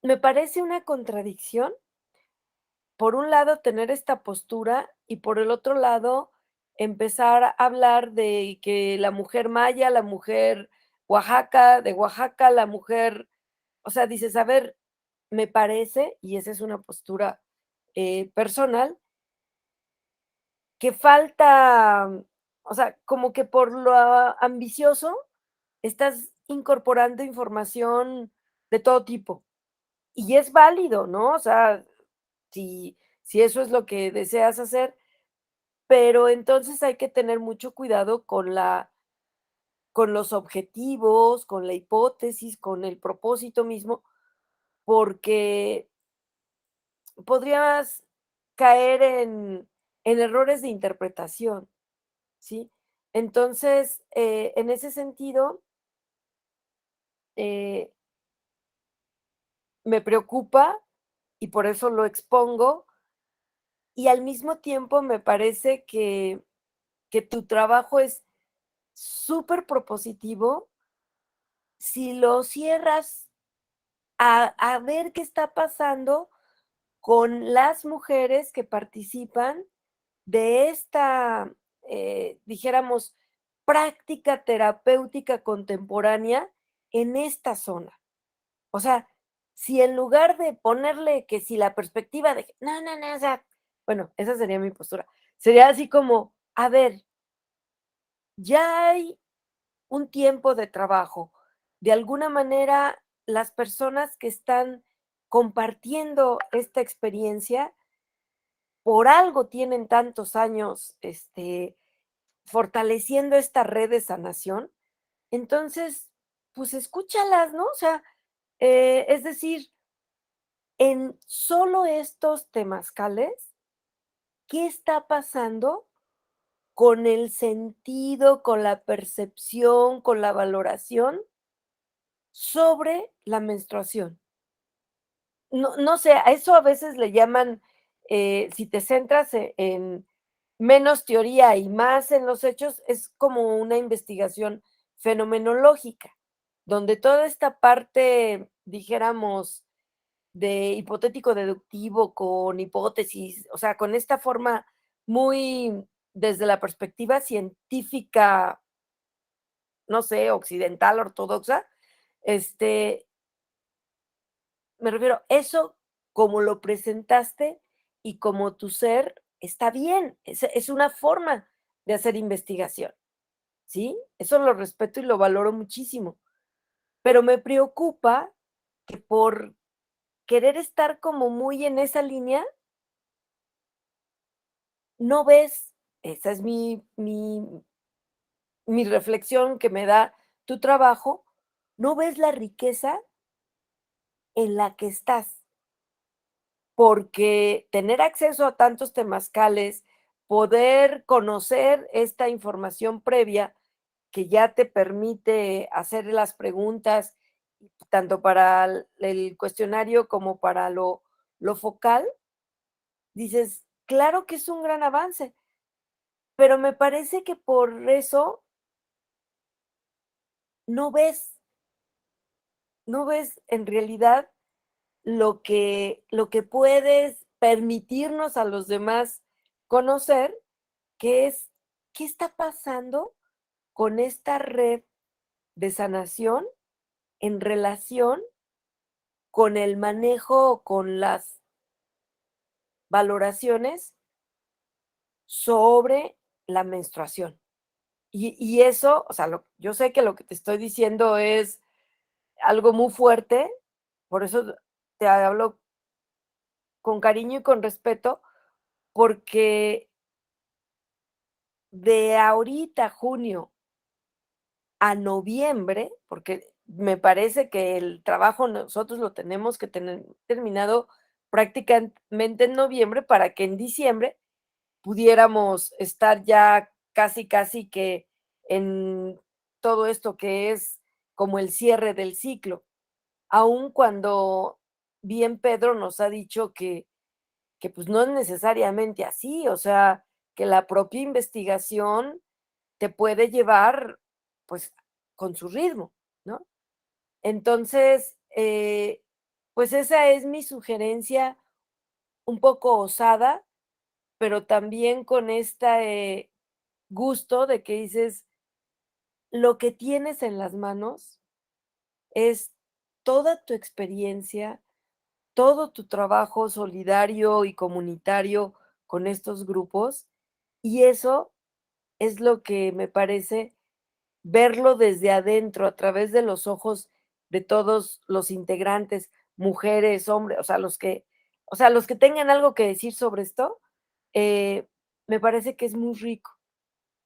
me parece una contradicción por un lado, tener esta postura y por el otro lado, empezar a hablar de que la mujer maya, la mujer Oaxaca, de Oaxaca, la mujer, o sea, dices, a ver, me parece, y esa es una postura personal, que falta, o sea, como que por lo ambicioso estás incorporando información de todo tipo. Y es válido, ¿no? O sea, si eso es lo que deseas hacer, pero entonces hay que tener mucho cuidado con los objetivos, con la hipótesis, con el propósito mismo, porque podrías caer en errores de interpretación, ¿sí? Entonces, en ese sentido, eh, me preocupa y por eso lo expongo. Y al mismo tiempo me parece que tu trabajo es súper propositivo si lo cierras a ver qué está pasando con las mujeres que participan de esta, dijéramos, práctica terapéutica contemporánea en esta zona. O sea, si en lugar de ponerle que si la perspectiva de, no, no, no, o sea, bueno, esa sería mi postura, sería así como, a ver, ya hay un tiempo de trabajo. De alguna manera, las personas que están compartiendo esta experiencia, por algo tienen tantos años fortaleciendo esta red de sanación. Entonces, pues escúchalas, ¿no? O sea, es decir, en solo estos temazcales, ¿qué está pasando con el sentido, con la percepción, con la valoración sobre la menstruación? No sé, a eso a veces le llaman, si te centras en menos teoría y más en los hechos, es como una investigación fenomenológica, donde toda esta parte, dijéramos, de hipotético deductivo con hipótesis, o sea, con esta forma muy desde la perspectiva científica, no sé, occidental, ortodoxa, este, me refiero, eso como lo presentaste y como tu ser está bien, es una forma de hacer investigación, ¿sí? Eso lo respeto y lo valoro muchísimo, pero me preocupa que por querer estar como muy en esa línea, no ves, esa es mi reflexión que me da tu trabajo, no ves la riqueza en la que estás. Porque tener acceso a tantos temazcales, poder conocer esta información previa que ya te permite hacer las preguntas, tanto para el cuestionario como para lo focal, dices, claro que es un gran avance, pero me parece que por eso no ves, no ves en realidad lo que puedes permitirnos a los demás conocer, que es qué está pasando con esta red de sanación en relación con el manejo, con las valoraciones sobre la menstruación. Y eso, o sea, yo sé que lo que te estoy diciendo es algo muy fuerte, por eso te hablo con cariño y con respeto, porque de ahorita, junio, a noviembre, porque me parece que el trabajo nosotros lo tenemos que tener terminado prácticamente en noviembre para que en diciembre pudiéramos estar ya casi, casi que en todo esto que es como el cierre del ciclo, aun cuando bien Pedro nos ha dicho que pues no es necesariamente así, o sea, que la propia investigación te puede llevar pues con su ritmo, ¿no? Entonces, pues esa es mi sugerencia un poco osada, pero también con este gusto de que dices, lo que tienes en las manos es toda tu experiencia, todo tu trabajo solidario y comunitario con estos grupos, y eso es lo que me parece verlo desde adentro, a través de los ojos de todos los integrantes, mujeres, hombres, o sea, los que tengan algo que decir sobre esto, me parece que es muy rico.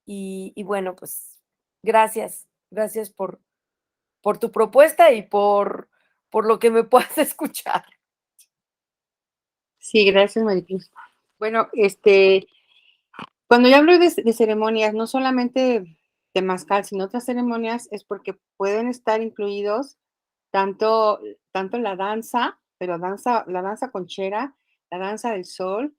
Y bueno, pues gracias por tu propuesta y por lo que me puedas escuchar. Sí, gracias, Maricruz. Bueno, cuando yo hablo de ceremonias, no solamente temazcal, sino otras ceremonias, es porque pueden estar incluidos tanto la danza pero la danza conchera, la danza del sol.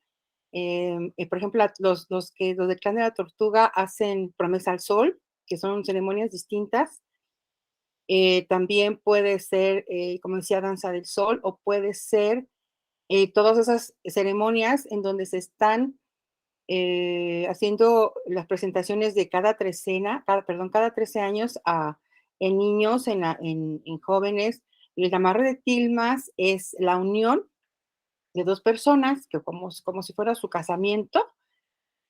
Por ejemplo, los del clan de la tortuga hacen promesa al sol, que son ceremonias distintas. También puede ser, como decía, danza del sol, o puede ser todas esas ceremonias en donde se están haciendo las presentaciones de cada 13 años en niños, en jóvenes. El amarre de tilmas es la unión de dos personas, que como si fuera su casamiento,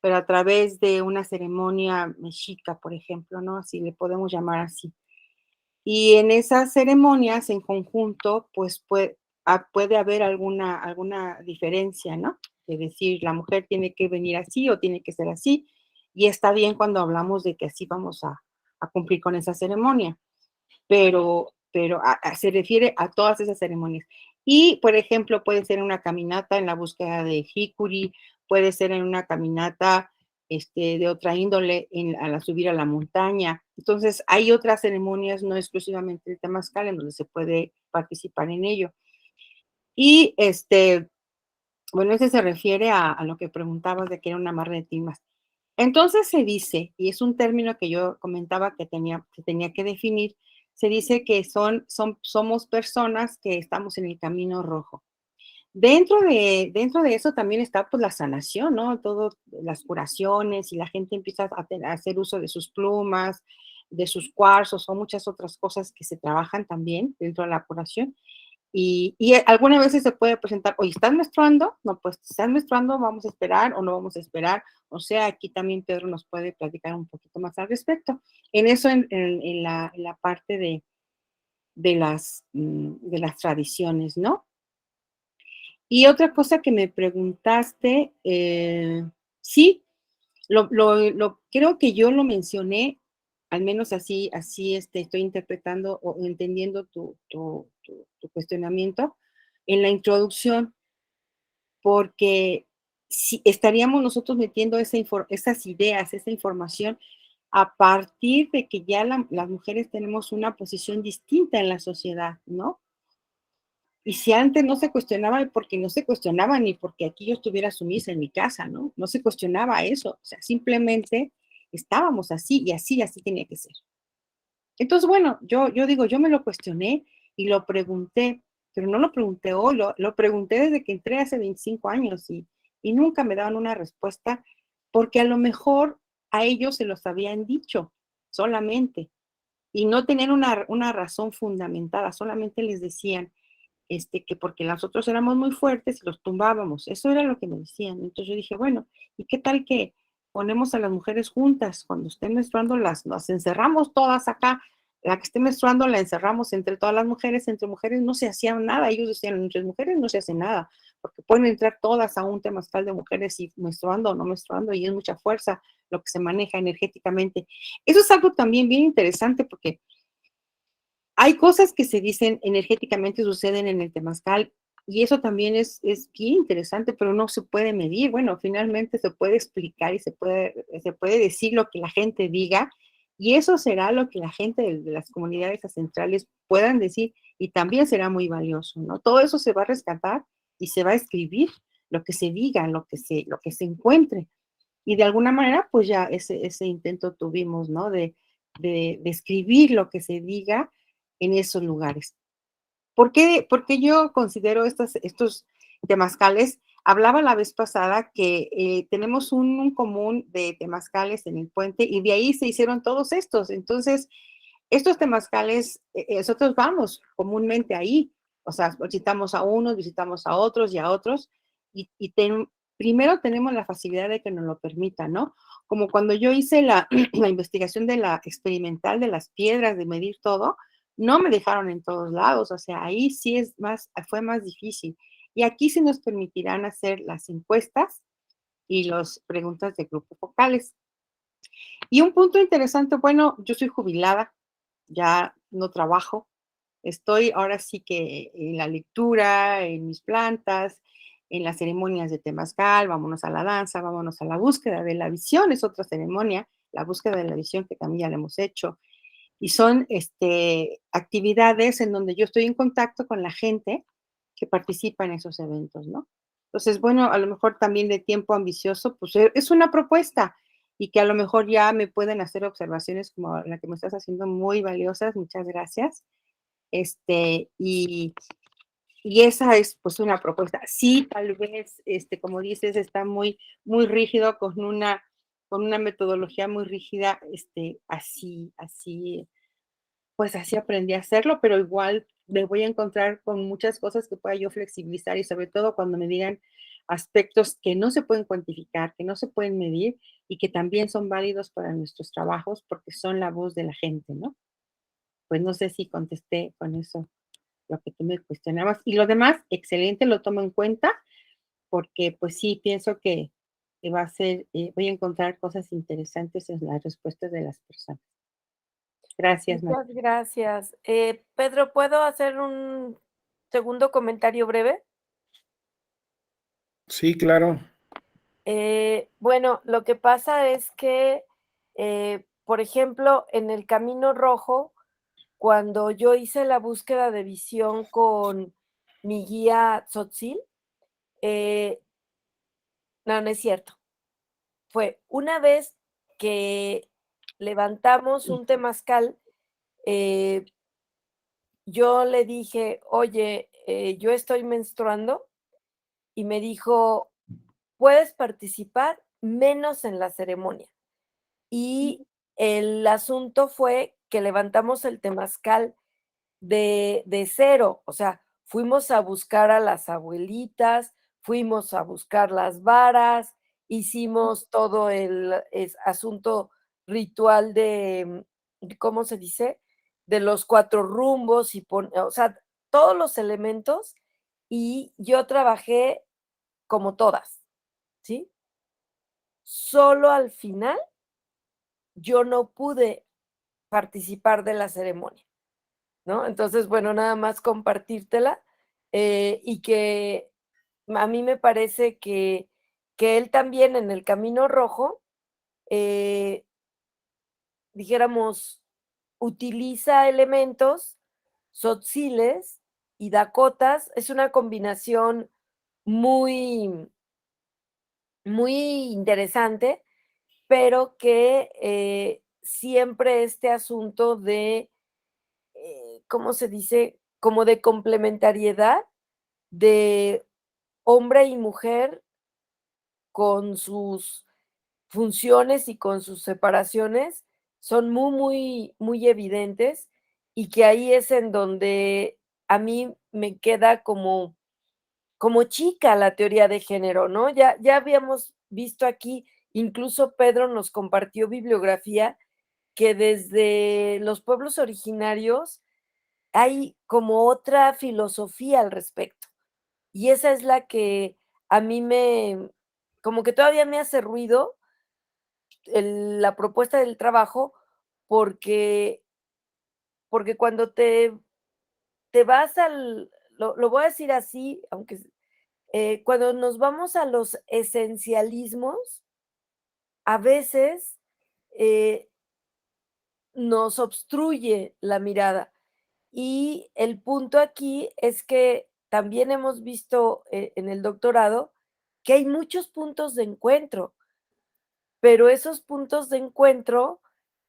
pero a través de una ceremonia mexica, por ejemplo, ¿no? Así le podemos llamar así. Y en esas ceremonias, en conjunto, pues puede haber alguna diferencia, ¿no? De decir, la mujer tiene que venir así o tiene que ser así, y está bien cuando hablamos de que así vamos a cumplir con esa ceremonia, pero se refiere a todas esas ceremonias. Y, por ejemplo, puede ser una caminata en la búsqueda de jicuri, puede ser en una caminata de otra índole al subir a la montaña. Entonces, hay otras ceremonias, no exclusivamente el temazcal, en donde se puede participar en ello. Y, bueno, ese se refiere a lo que preguntabas de que era un amarre de tilmas. Entonces se dice, y es un término que yo comentaba que tenía que definir, se dice que somos personas que estamos en el camino rojo. Dentro de eso también está pues la sanación, ¿no? Todo, las curaciones, y la gente empieza a hacer uso de sus plumas, de sus cuarzos o muchas otras cosas que se trabajan también dentro de la curación. Y algunas veces se puede presentar, oye, ¿estás menstruando? No, pues si estás menstruando, vamos a esperar o no vamos a esperar. O sea, aquí también Pedro nos puede platicar un poquito más al respecto. En eso, en la parte de las tradiciones, ¿no? Y otra cosa que me preguntaste, sí, creo que yo lo mencioné, al menos así estoy interpretando o entendiendo tu cuestionamiento en la introducción, porque si estaríamos nosotros metiendo esas ideas, esa información, a partir de que ya las mujeres tenemos una posición distinta en la sociedad, ¿no? Y si antes no se cuestionaba, porque no se cuestionaba ni porque aquí yo estuviera sumisa en mi casa, ¿no? No se cuestionaba eso, o sea, simplemente estábamos así y así tenía que ser. Entonces, bueno, yo digo, yo me lo cuestioné y lo pregunté, pero no lo pregunté hoy, lo pregunté desde que entré hace 25 años y nunca me daban una respuesta, porque a lo mejor a ellos se los habían dicho solamente y no tenían una razón fundamentada, solamente les decían que porque nosotros éramos muy fuertes y los tumbábamos. Eso era lo que me decían. Entonces yo dije, bueno, ¿y qué tal que ponemos a las mujeres juntas? Cuando estén menstruando, las encerramos todas acá. La que esté menstruando la encerramos entre todas las mujeres. Entre mujeres no se hacía nada. Ellos decían, entre mujeres no se hace nada, porque pueden entrar todas a un temazcal de mujeres y menstruando o no menstruando, y es mucha fuerza lo que se maneja energéticamente. Eso es algo también bien interesante, porque hay cosas que se dicen energéticamente, suceden en el temazcal, y eso también es bien interesante, pero no se puede medir. Bueno, finalmente se puede explicar y se puede decir lo que la gente diga, y eso será lo que la gente de las comunidades ancestrales puedan decir, y también será muy valioso, ¿no? Todo eso se va a rescatar y se va a escribir, lo que se diga, lo que se encuentre. Y de alguna manera, pues ya ese intento tuvimos, ¿no? De escribir lo que se diga en esos lugares. ¿Por qué yo considero estos temazcales? Hablaba la vez pasada que tenemos un común de temazcales en el puente, y de ahí se hicieron todos estos. Entonces, estos temazcales, nosotros vamos comúnmente ahí, o sea, visitamos a unos, visitamos a otros y a otros, y primero tenemos la facilidad de que nos lo permitan, ¿no? Como cuando yo hice la, la investigación de la experimental de las piedras, de medir todo, no me dejaron en todos lados, o sea, ahí sí fue más difícil. Y aquí sí nos permitirán hacer las encuestas y las preguntas de grupos focales. Y un punto interesante, bueno, yo soy jubilada, ya no trabajo, estoy ahora sí que en la lectura, en mis plantas, en las ceremonias de temazcal, vámonos a la danza, vámonos a la búsqueda de la visión, es otra ceremonia, la búsqueda de la visión, que también ya la hemos hecho. Y son actividades en donde yo estoy en contacto con la gente que participa en esos eventos, ¿no? Entonces, bueno, a lo mejor también de tiempo ambicioso, pues es una propuesta y que a lo mejor ya me pueden hacer observaciones como la que me estás haciendo muy valiosas, muchas gracias. Este, y esa es pues una propuesta. Sí, tal vez, como dices, está muy, muy rígido con una metodología muy rígida, pues así aprendí a hacerlo, pero igual me voy a encontrar con muchas cosas que pueda yo flexibilizar y sobre todo cuando me digan aspectos que no se pueden cuantificar, que no se pueden medir y que también son válidos para nuestros trabajos porque son la voz de la gente, ¿no? Pues no sé si contesté con eso lo que tú me cuestionabas. Y lo demás, excelente, lo tomo en cuenta porque pues sí, pienso que va a ser, voy a encontrar cosas interesantes en las respuestas de las personas. Gracias, María. Muchas gracias. Pedro, ¿puedo hacer un segundo comentario breve? Sí, claro. Bueno, lo que pasa es que, por ejemplo, en el Camino Rojo, cuando yo hice la búsqueda de visión con mi guía Tzotzil, eh, no, no es cierto. Fue una vez que levantamos un temazcal, eh, yo le dije, oye, yo estoy menstruando, y me dijo, puedes participar menos en la ceremonia. Y el asunto fue que levantamos el temazcal de cero, o sea, fuimos a buscar a las abuelitas, fuimos a buscar las varas, hicimos todo asunto ritual ¿cómo se dice? De los 4 rumbos o sea, todos los elementos, y yo trabajé como todas, ¿sí? Solo al final yo no pude participar de la ceremonia, ¿no? Entonces, bueno, nada más compartírtela, y que a mí me parece que él también en el Camino Rojo, eh, dijéramos, utiliza elementos tzotziles y dakotas. Es una combinación muy, muy interesante, pero que siempre este asunto de, ¿cómo se dice? Como de complementariedad de hombre y mujer con sus funciones y con sus separaciones son muy, muy, muy evidentes, y que ahí es en donde a mí me queda como chica la teoría de género, ¿no? Ya habíamos visto aquí, incluso Pedro nos compartió bibliografía, que desde los pueblos originarios hay como otra filosofía al respecto. Y esa es la que a mí como que todavía me hace ruido la propuesta del trabajo, porque, porque cuando te vas lo voy a decir así, aunque cuando nos vamos a los esencialismos, a veces eh, nos obstruye la mirada. Y el punto aquí es que también hemos visto en el doctorado que hay muchos puntos de encuentro, pero esos puntos de encuentro,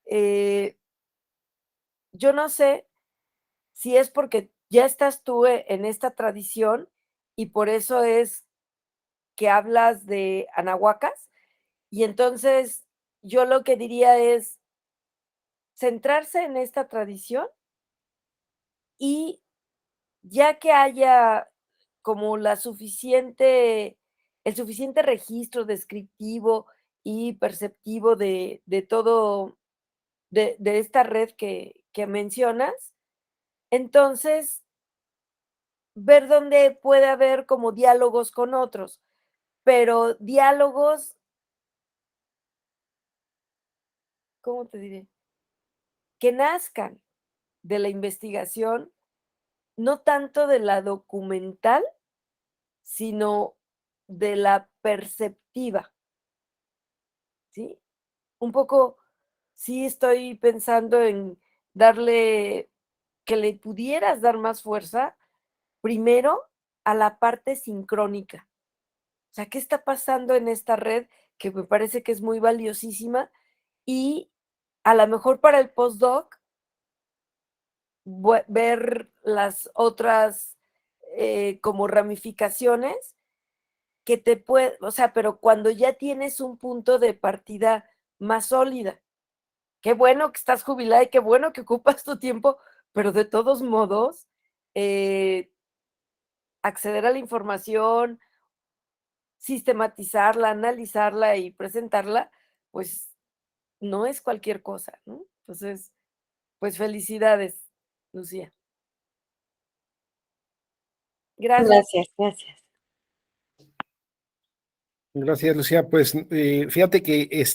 eh, yo no sé si es porque ya estás tú en esta tradición y por eso es que hablas de anahuacas. Y entonces yo lo que diría es centrarse en esta tradición, y ya que haya como el suficiente registro descriptivo y perceptivo de todo, de esta red que mencionas, entonces ver dónde puede haber como diálogos con otros, pero diálogos, ¿cómo te diré? Que nazcan de la investigación, no tanto de la documental, sino de la perceptiva, ¿sí? Un poco, sí estoy pensando en que le pudieras dar más fuerza, primero, a la parte sincrónica. O sea, ¿qué está pasando en esta red que me parece que es muy valiosísima? Y a lo mejor para el postdoc, ver las otras como ramificaciones que te puede, o sea, pero cuando ya tienes un punto de partida más sólida. Qué bueno que estás jubilada y qué bueno que ocupas tu tiempo, pero de todos modos, acceder a la información, sistematizarla, analizarla y presentarla, pues no es cualquier cosa, ¿no? Entonces, pues felicidades, Lucía. Gracias. Gracias, gracias. Gracias, Lucía. Pues fíjate que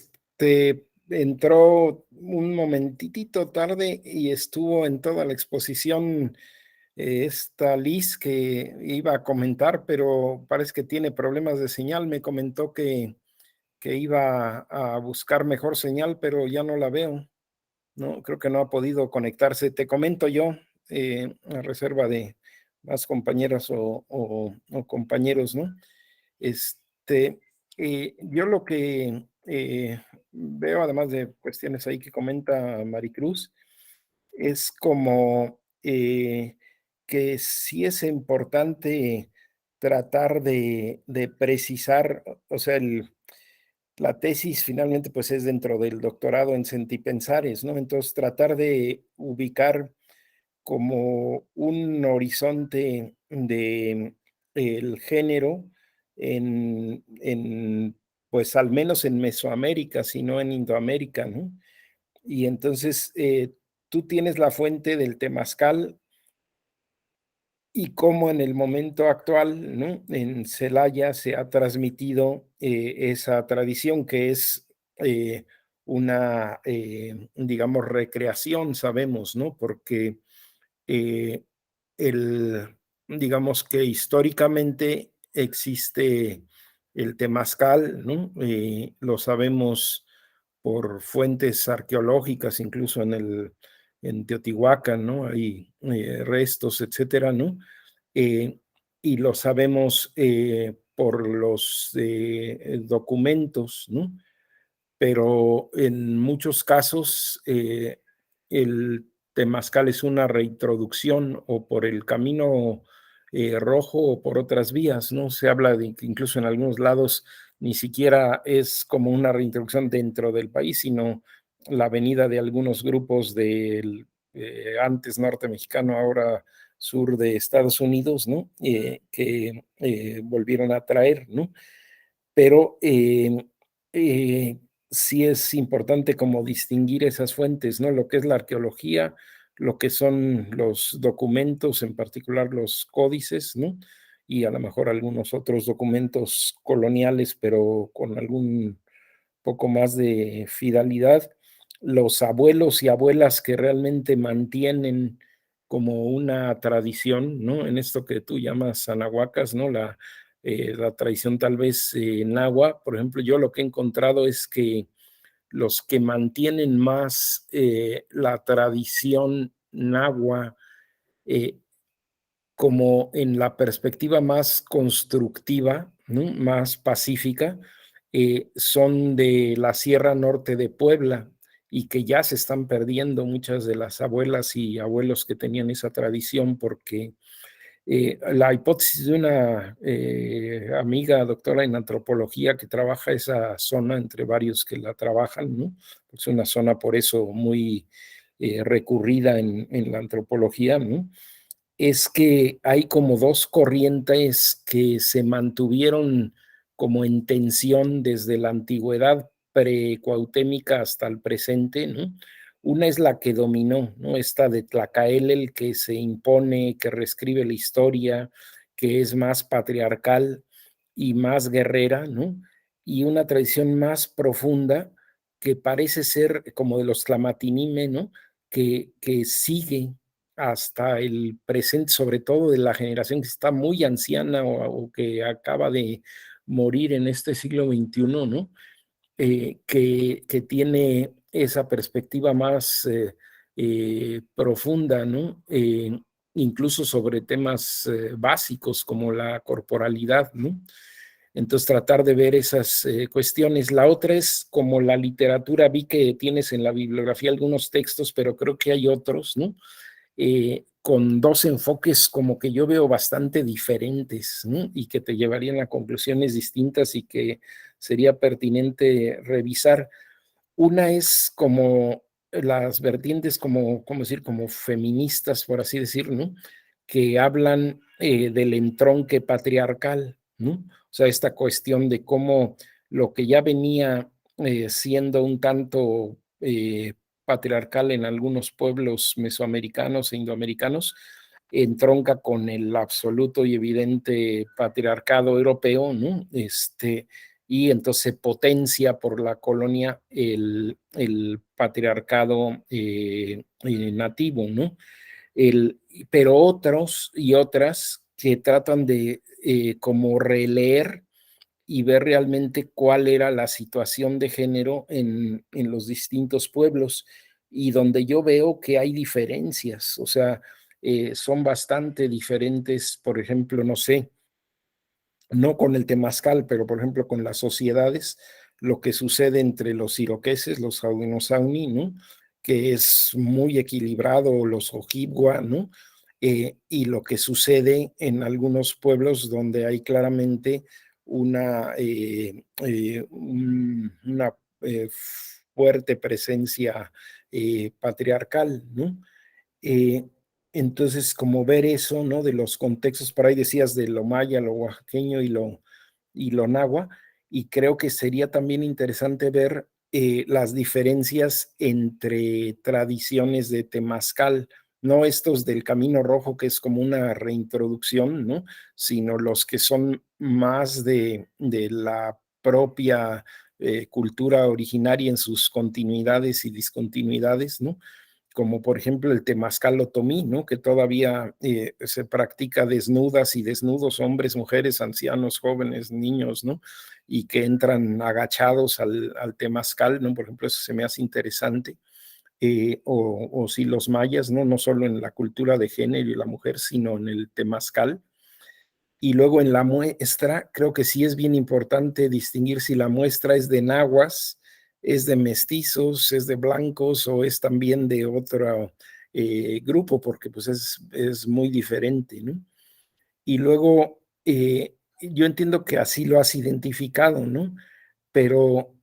entró un momentitito tarde y estuvo en toda la exposición esta Liz que iba a comentar, pero parece que tiene problemas de señal. Me comentó que iba a buscar mejor señal, pero ya no la veo. No, creo que no ha podido conectarse. Te comento yo, a reserva de más compañeras o compañeros, ¿no? Este, yo lo que veo, además de cuestiones ahí que comenta Maricruz, es como que sí es importante tratar de precisar, o sea, la tesis finalmente pues es dentro del doctorado en sentipensares, ¿no? Entonces tratar de ubicar como un horizonte de el género pues al menos en Mesoamérica, si no en Indoamérica, ¿no? Y entonces tú tienes la fuente del temazcal y cómo en el momento actual, ¿no? En Celaya se ha transmitido esa tradición que es una, digamos, recreación, sabemos, ¿no? Porque eh, digamos que históricamente existe el temazcal, ¿no? Lo sabemos por fuentes arqueológicas, incluso en Teotihuacán, ¿no? Hay restos, etcétera, ¿no? Eh, y lo sabemos por los documentos, ¿no? Pero en muchos casos el temazcal es una reintroducción o por el camino rojo o por otras vías, ¿no? Se habla de que incluso en algunos lados ni siquiera es como una reintroducción dentro del país, sino la venida de algunos grupos del antes norte mexicano, ahora sur de Estados Unidos, ¿no? Que volvieron a traer, ¿no? Pero sí es importante como distinguir esas fuentes, ¿no? Lo que es la arqueología, lo que son los documentos, en particular los códices, ¿no? Y a lo mejor algunos otros documentos coloniales, pero con algún poco más de fidelidad, los abuelos y abuelas que realmente mantienen como una tradición, ¿no? En esto que tú llamas anahuacas, ¿no? La tradición tal vez nahua, por ejemplo, yo lo que he encontrado es que los que mantienen más la tradición nahua eh, como en la perspectiva más constructiva, ¿no? Más pacífica, son de la Sierra Norte de Puebla y que ya se están perdiendo muchas de las abuelas y abuelos que tenían esa tradición porque la hipótesis de una amiga doctora en antropología que trabaja esa zona entre varios que la trabajan, ¿no? Es una zona por eso muy recurrida en la antropología, ¿no? Es que hay como dos corrientes que se mantuvieron como en tensión desde la antigüedad precuautémica hasta el presente, ¿no? Una es la que dominó, ¿no? Esta de Tlacaelel, que se impone, que reescribe la historia, que es más patriarcal y más guerrera, ¿no? Y una tradición más profunda que parece ser como de los Tlamatinime, ¿no? Que sigue hasta el presente, sobre todo de la generación que está muy anciana o que acaba de morir en este siglo XXI, ¿no? Que tiene esa perspectiva más profunda, ¿no? incluso sobre temas básicos como la corporalidad, ¿no? Entonces tratar de ver esas cuestiones. La otra es como la literatura, vi que tienes en la bibliografía algunos textos, pero creo que hay otros, ¿no? Con dos enfoques como que yo veo bastante diferentes, ¿no? Y que te llevarían a conclusiones distintas y que sería pertinente revisar. Una es como las vertientes como decir, como feministas, por así decir, ¿no? Que hablan del entronque patriarcal, ¿no? O sea, esta cuestión de cómo lo que ya venía siendo un tanto patriarcal en algunos pueblos mesoamericanos e indoamericanos, entronca con el absoluto y evidente patriarcado europeo, ¿no? Y entonces se potencia por la colonia el patriarcado nativo, ¿no? Pero otros y otras que tratan de como releer y ver realmente cuál era la situación de género en los distintos pueblos y donde yo veo que hay diferencias, o sea, son bastante diferentes, por ejemplo, no sé, no con el temazcal, pero por ejemplo con las sociedades, lo que sucede entre los iroqueses, los haudenosaunee, ¿no? Que es muy equilibrado, los ojibwa, ¿no? Y lo que sucede en algunos pueblos donde hay claramente una fuerte presencia patriarcal, ¿no? Eh, entonces, como ver eso, ¿no? De los contextos, por ahí decías de lo maya, lo oaxaqueño y lo nahua, y creo que sería también interesante ver las diferencias entre tradiciones de temazcal, no estos del Camino Rojo, que es como una reintroducción, ¿no? Sino los que son más de la propia cultura originaria en sus continuidades y discontinuidades, ¿no? Como por ejemplo el temazcal otomí, ¿no? Que todavía se practica desnudas y desnudos, hombres, mujeres, ancianos, jóvenes, niños, ¿no? Y que entran agachados al temazcal, ¿no? Por ejemplo, eso se me hace interesante. O si los mayas, ¿no? No solo en la cultura de género y la mujer, sino en el temazcal. Y luego en la muestra, creo que sí es bien importante distinguir si la muestra es de nahuas, es de mestizos, es de blancos o es también de otro grupo, porque pues es muy diferente, ¿no? Y luego, yo entiendo que así lo has identificado, ¿no? Pero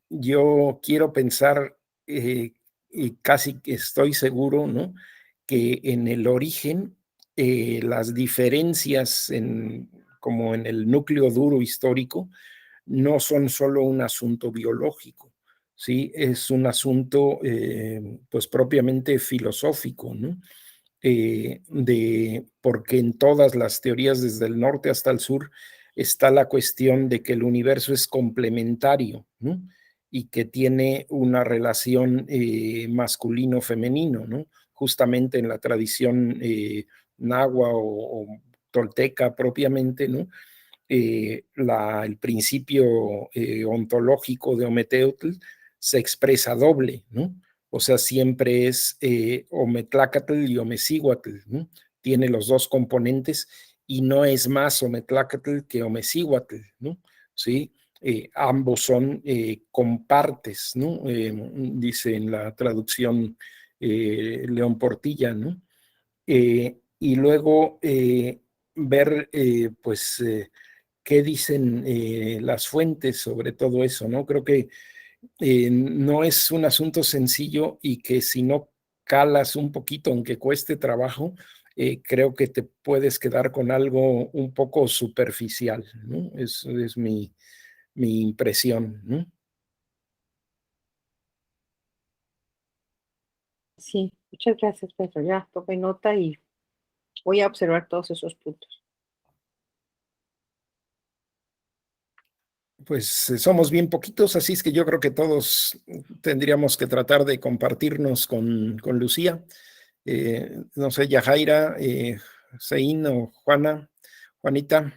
yo quiero pensar, y casi que estoy seguro, ¿no? Que en el origen, las diferencias como en el núcleo duro histórico, no son solo un asunto biológico, ¿sí? Es un asunto, pues propiamente filosófico, ¿no? Porque en todas las teorías, desde el norte hasta el sur, está la cuestión de que el universo es complementario, ¿no? Y que tiene una relación masculino-femenino, ¿no? Justamente en la tradición nahua o tolteca propiamente, ¿no? El principio ontológico de Ometeotl se expresa doble, ¿no? O sea, siempre es Ometlacatl y Omecíhuatl, ¿no? Tiene los dos componentes y no es más Ometlacatl que Omecíhuatl, ¿no? ¿Sí? Ambos son compartes, ¿no? Dice en la traducción León Portilla, ¿no? Y luego ver, pues, qué dicen las fuentes sobre todo eso, ¿no? Creo que no es un asunto sencillo y que si no calas un poquito, aunque cueste trabajo, creo que te puedes quedar con algo un poco superficial, ¿no? Es mi impresión, ¿no? Sí, muchas gracias, Pedro. Ya tomé nota y voy a observar todos esos puntos. Pues somos bien poquitos, así es que yo creo que todos tendríamos que tratar de compartirnos con Lucía. No sé, Yajaira, Zein o Juanita.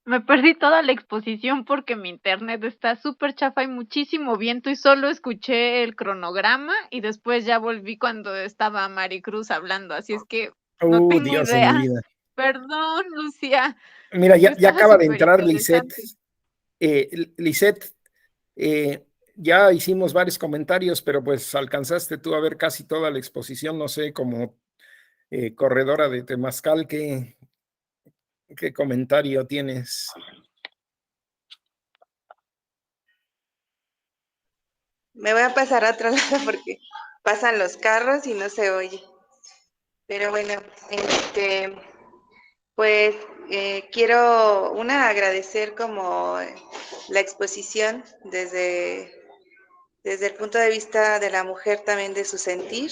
Me perdí toda la exposición porque mi internet está súper chafa, hay muchísimo viento y solo escuché el cronograma y después ya volví cuando estaba Maricruz hablando, así es que no tengo Dios de mi idea. vida. Perdón, Lucía. Mira, ya Estaba acaba de súper entrar Lisette. interesante. Lisette, ya hicimos varios comentarios, pero pues alcanzaste tú a ver casi toda la exposición, no sé, como corredora de Temazcal, ¿qué comentario tienes? Me voy a pasar a otro lado porque pasan los carros y no se oye. Pero bueno, pues quiero agradecer como la exposición desde el punto de vista de la mujer también de su sentir.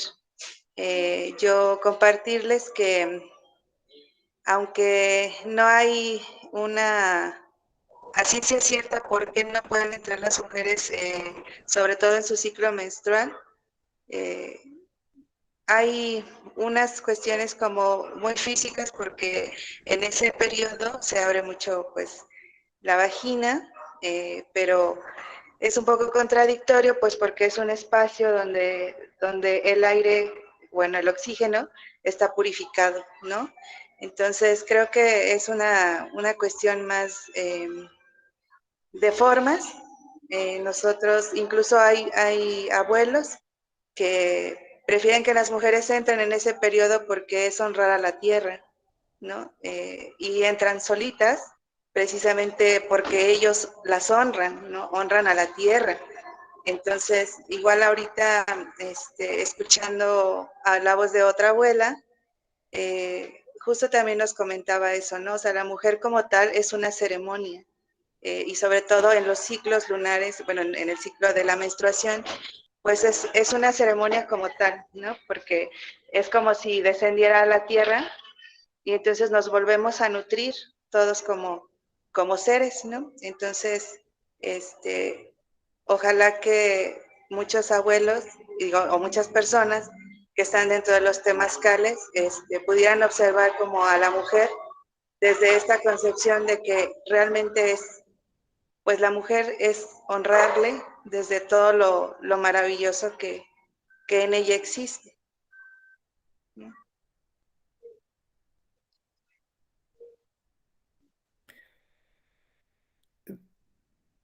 Yo compartirles que aunque no hay una a ciencia cierta por qué no pueden entrar las mujeres, sobre todo en su ciclo menstrual, hay unas cuestiones como muy físicas porque en ese periodo se abre mucho pues la vagina, pero es un poco contradictorio pues porque es un espacio donde el aire, bueno, el oxígeno está purificado, ¿no? Entonces creo que es una cuestión más de formas. Nosotros, incluso hay abuelos que prefieren que las mujeres entren en ese periodo porque es honrar a la tierra, ¿no? Y entran solitas precisamente porque ellos las honran, ¿no? Honran a la tierra. Entonces, igual ahorita, escuchando a la voz de otra abuela, justo también nos comentaba eso, ¿no? O sea, la mujer como tal es una ceremonia, y sobre todo en los ciclos lunares, bueno, en el ciclo de la menstruación, pues es una ceremonia como tal, ¿no? Porque es como si descendiera a la tierra y entonces nos volvemos a nutrir todos como seres, ¿no? Entonces, ojalá que muchos abuelos o muchas personas que están dentro de los temazcales pudieran observar como a la mujer desde esta concepción de que realmente pues la mujer es honrarle desde todo lo maravilloso que en ella existe.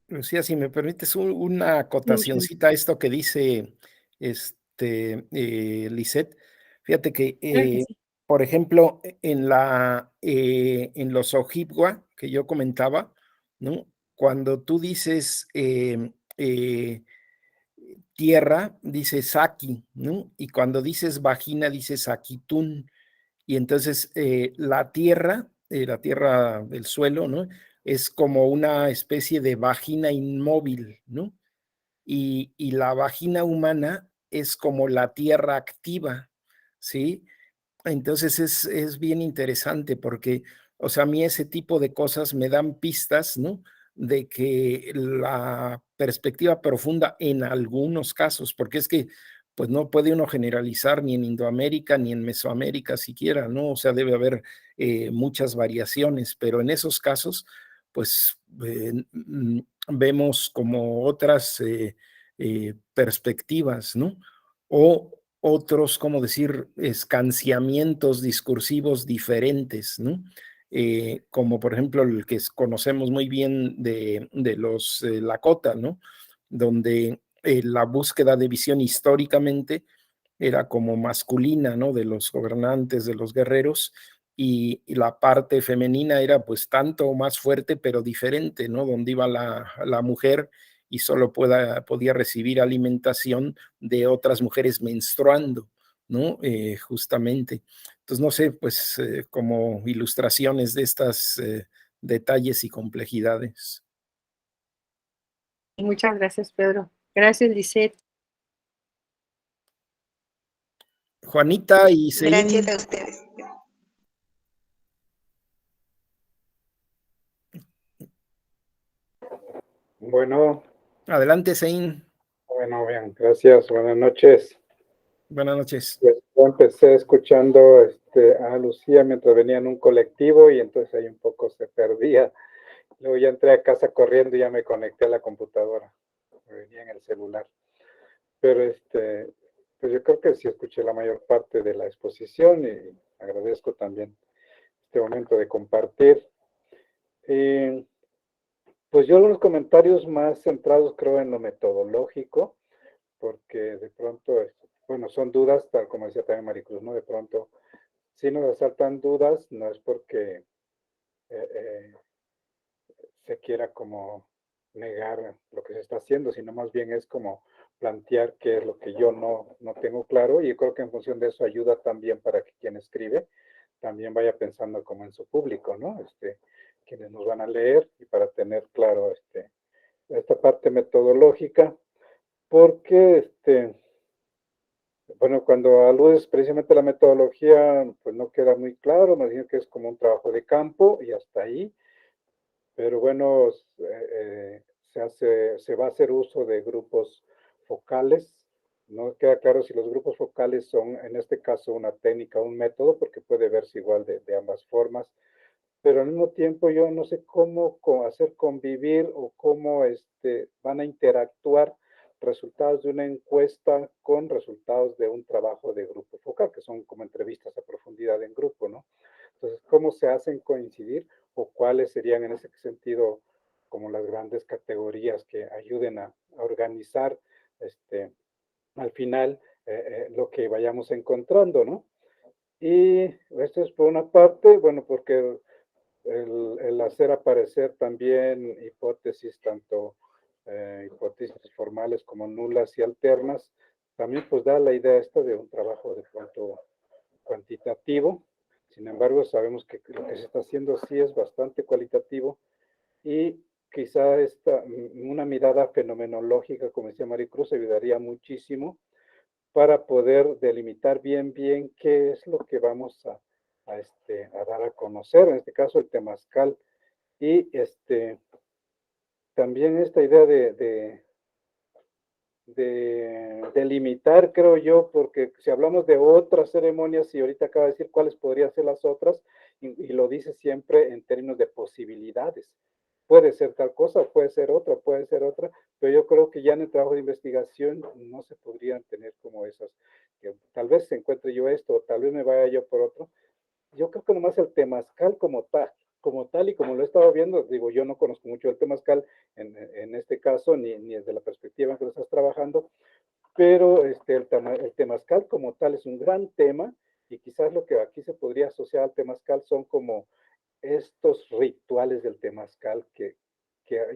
Lucía, si me permites una acotacioncita a esto que dice Lisette. Fíjate que, por ejemplo, en los Ojibwa que yo comentaba, ¿no? Cuando tú dices tierra, dices Saki, ¿no? Y cuando dices vagina, dices Akitun. Y entonces la tierra del suelo, ¿no? Es como una especie de vagina inmóvil, ¿no? Y la vagina humana es como la tierra activa, ¿sí? Entonces es bien interesante porque, o sea, a mí ese tipo de cosas me dan pistas, ¿no? De que la perspectiva profunda en algunos casos, porque es que, pues no puede uno generalizar ni en Indoamérica ni en Mesoamérica siquiera, ¿no? O sea, debe haber muchas variaciones, pero en esos casos, pues vemos como otras perspectivas, ¿no? O otros, ¿cómo decir?, escanciamientos discursivos diferentes, ¿no? Como por ejemplo el que conocemos muy bien de los Lakota, ¿no? Donde la búsqueda de visión históricamente era como masculina, ¿no? De los gobernantes, de los guerreros, y la parte femenina era pues tanto más fuerte, pero diferente, ¿no? Donde iba la mujer y solo podía recibir alimentación de otras mujeres menstruando, ¿no? Justamente. Entonces, no sé, pues como ilustraciones de estas detalles y complejidades. Muchas gracias, Pedro. Gracias, Lisette. Juanita y Celine. Gracias a ustedes. Bueno. Adelante, Celine. Bueno, bien, gracias. Buenas noches. Buenas noches. Pues yo empecé escuchando a Lucía mientras venía en un colectivo y entonces ahí un poco se perdía Luego ya entré a casa corriendo y ya me conecté a la computadora. Me venía en el celular. Pero pues yo creo que sí escuché la mayor parte de la exposición y agradezco también este momento de compartir. Pues yo los comentarios más centrados creo en lo metodológico, porque de pronto, bueno, son dudas, tal como decía también Maricruz, ¿no? De pronto, si nos asaltan dudas, no es porque se quiera como negar lo que se está haciendo, sino más bien es como plantear qué es lo que yo no tengo claro, y yo creo que en función de eso ayuda también para que quien escribe también vaya pensando como en su público, ¿no? Quienes nos van a leer, y para tener claro esta parte metodológica, porque bueno, cuando aludes precisamente a la metodología, pues no queda muy claro, me imagino que es como un trabajo de campo y hasta ahí, pero bueno, se va a hacer uso de grupos focales. No queda claro si los grupos focales son, en este caso, una técnica, un método, porque puede verse igual de ambas formas, pero al mismo tiempo yo no sé cómo hacer convivir o cómo van a interactuar resultados de una encuesta con resultados de un trabajo de grupo focal, que son como entrevistas a profundidad en grupo, ¿no? Entonces, ¿cómo se hacen coincidir o cuáles serían en ese sentido como las grandes categorías que ayuden a organizar al final lo que vayamos encontrando, ¿no? Y esto es por una parte, bueno, porque el hacer aparecer también hipótesis, tanto hipótesis formales como nulas y alternas, también pues da la idea esta de un trabajo de pronto cuantitativo. Sin embargo, sabemos que lo que se está haciendo sí es bastante cualitativo, y quizá una mirada fenomenológica, como decía Maricruz, ayudaría muchísimo para poder delimitar bien qué es lo que vamos a dar a conocer, en este caso el temazcal, y también esta idea de delimitar, creo yo, porque si hablamos de otras ceremonias, y ahorita acaba de decir cuáles podrían ser las otras, y lo dice siempre en términos de posibilidades. Puede ser tal cosa, puede ser otra, pero yo creo que ya en el trabajo de investigación no se podrían tener como esas, que tal vez encuentre yo esto, o tal vez me vaya yo por otro. Yo creo que nomás el temazcal como tal y como lo he estado viendo, digo, yo no conozco mucho el temazcal en este caso, ni desde la perspectiva en que lo estás trabajando, pero el temazcal como tal es un gran tema, y quizás lo que aquí se podría asociar al temazcal son como estos rituales del temazcal que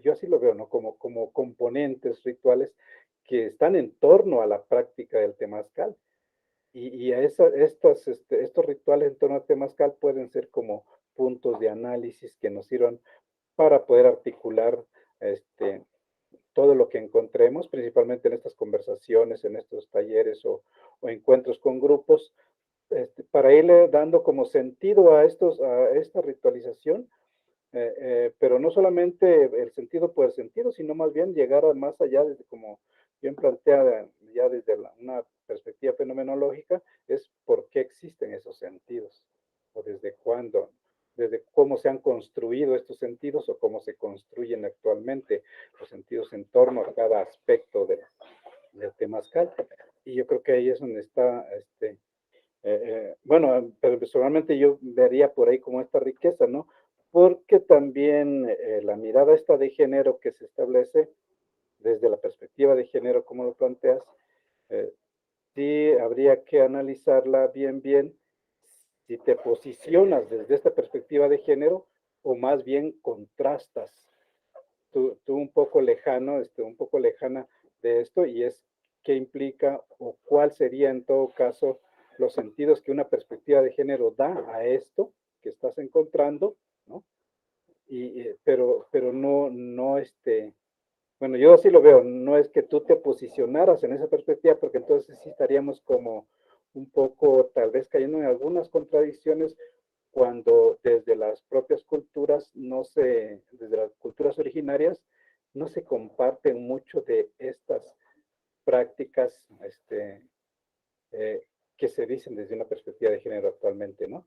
yo así lo veo, ¿no? Como componentes rituales que están en torno a la práctica del temazcal. Y estos rituales en torno al temazcal pueden ser como puntos de análisis que nos sirvan para poder articular todo lo que encontremos, principalmente en estas conversaciones, en estos talleres o encuentros con grupos, para irle dando como sentido a esta ritualización, pero no solamente el sentido por el sentido, sino más bien llegar a más allá, desde como bien planteada, ya desde una perspectiva fenomenológica, es por qué existen esos sentidos, o desde cuándo, desde cómo se han construido estos sentidos o cómo se construyen actualmente los sentidos en torno a cada aspecto del temazcal. Y yo creo que ahí es donde está, bueno, pero personalmente yo vería por ahí como esta riqueza, ¿no? Porque también la mirada esta de género que se establece desde la perspectiva de género, como lo planteas, sí habría que analizarla bien, si te posicionas desde esta perspectiva de género o más bien contrastas. Tú un poco lejano, un poco lejana de esto, y es qué implica o cuál sería en todo caso los sentidos que una perspectiva de género da a esto que estás encontrando, ¿no? Pero no bueno, yo así lo veo, no es que tú te posicionaras en esa perspectiva, porque entonces sí estaríamos como un poco tal vez cayendo en algunas contradicciones, cuando desde las propias culturas desde las culturas originarias, no se comparten mucho de estas prácticas que se dicen desde una perspectiva de género actualmente, ¿no?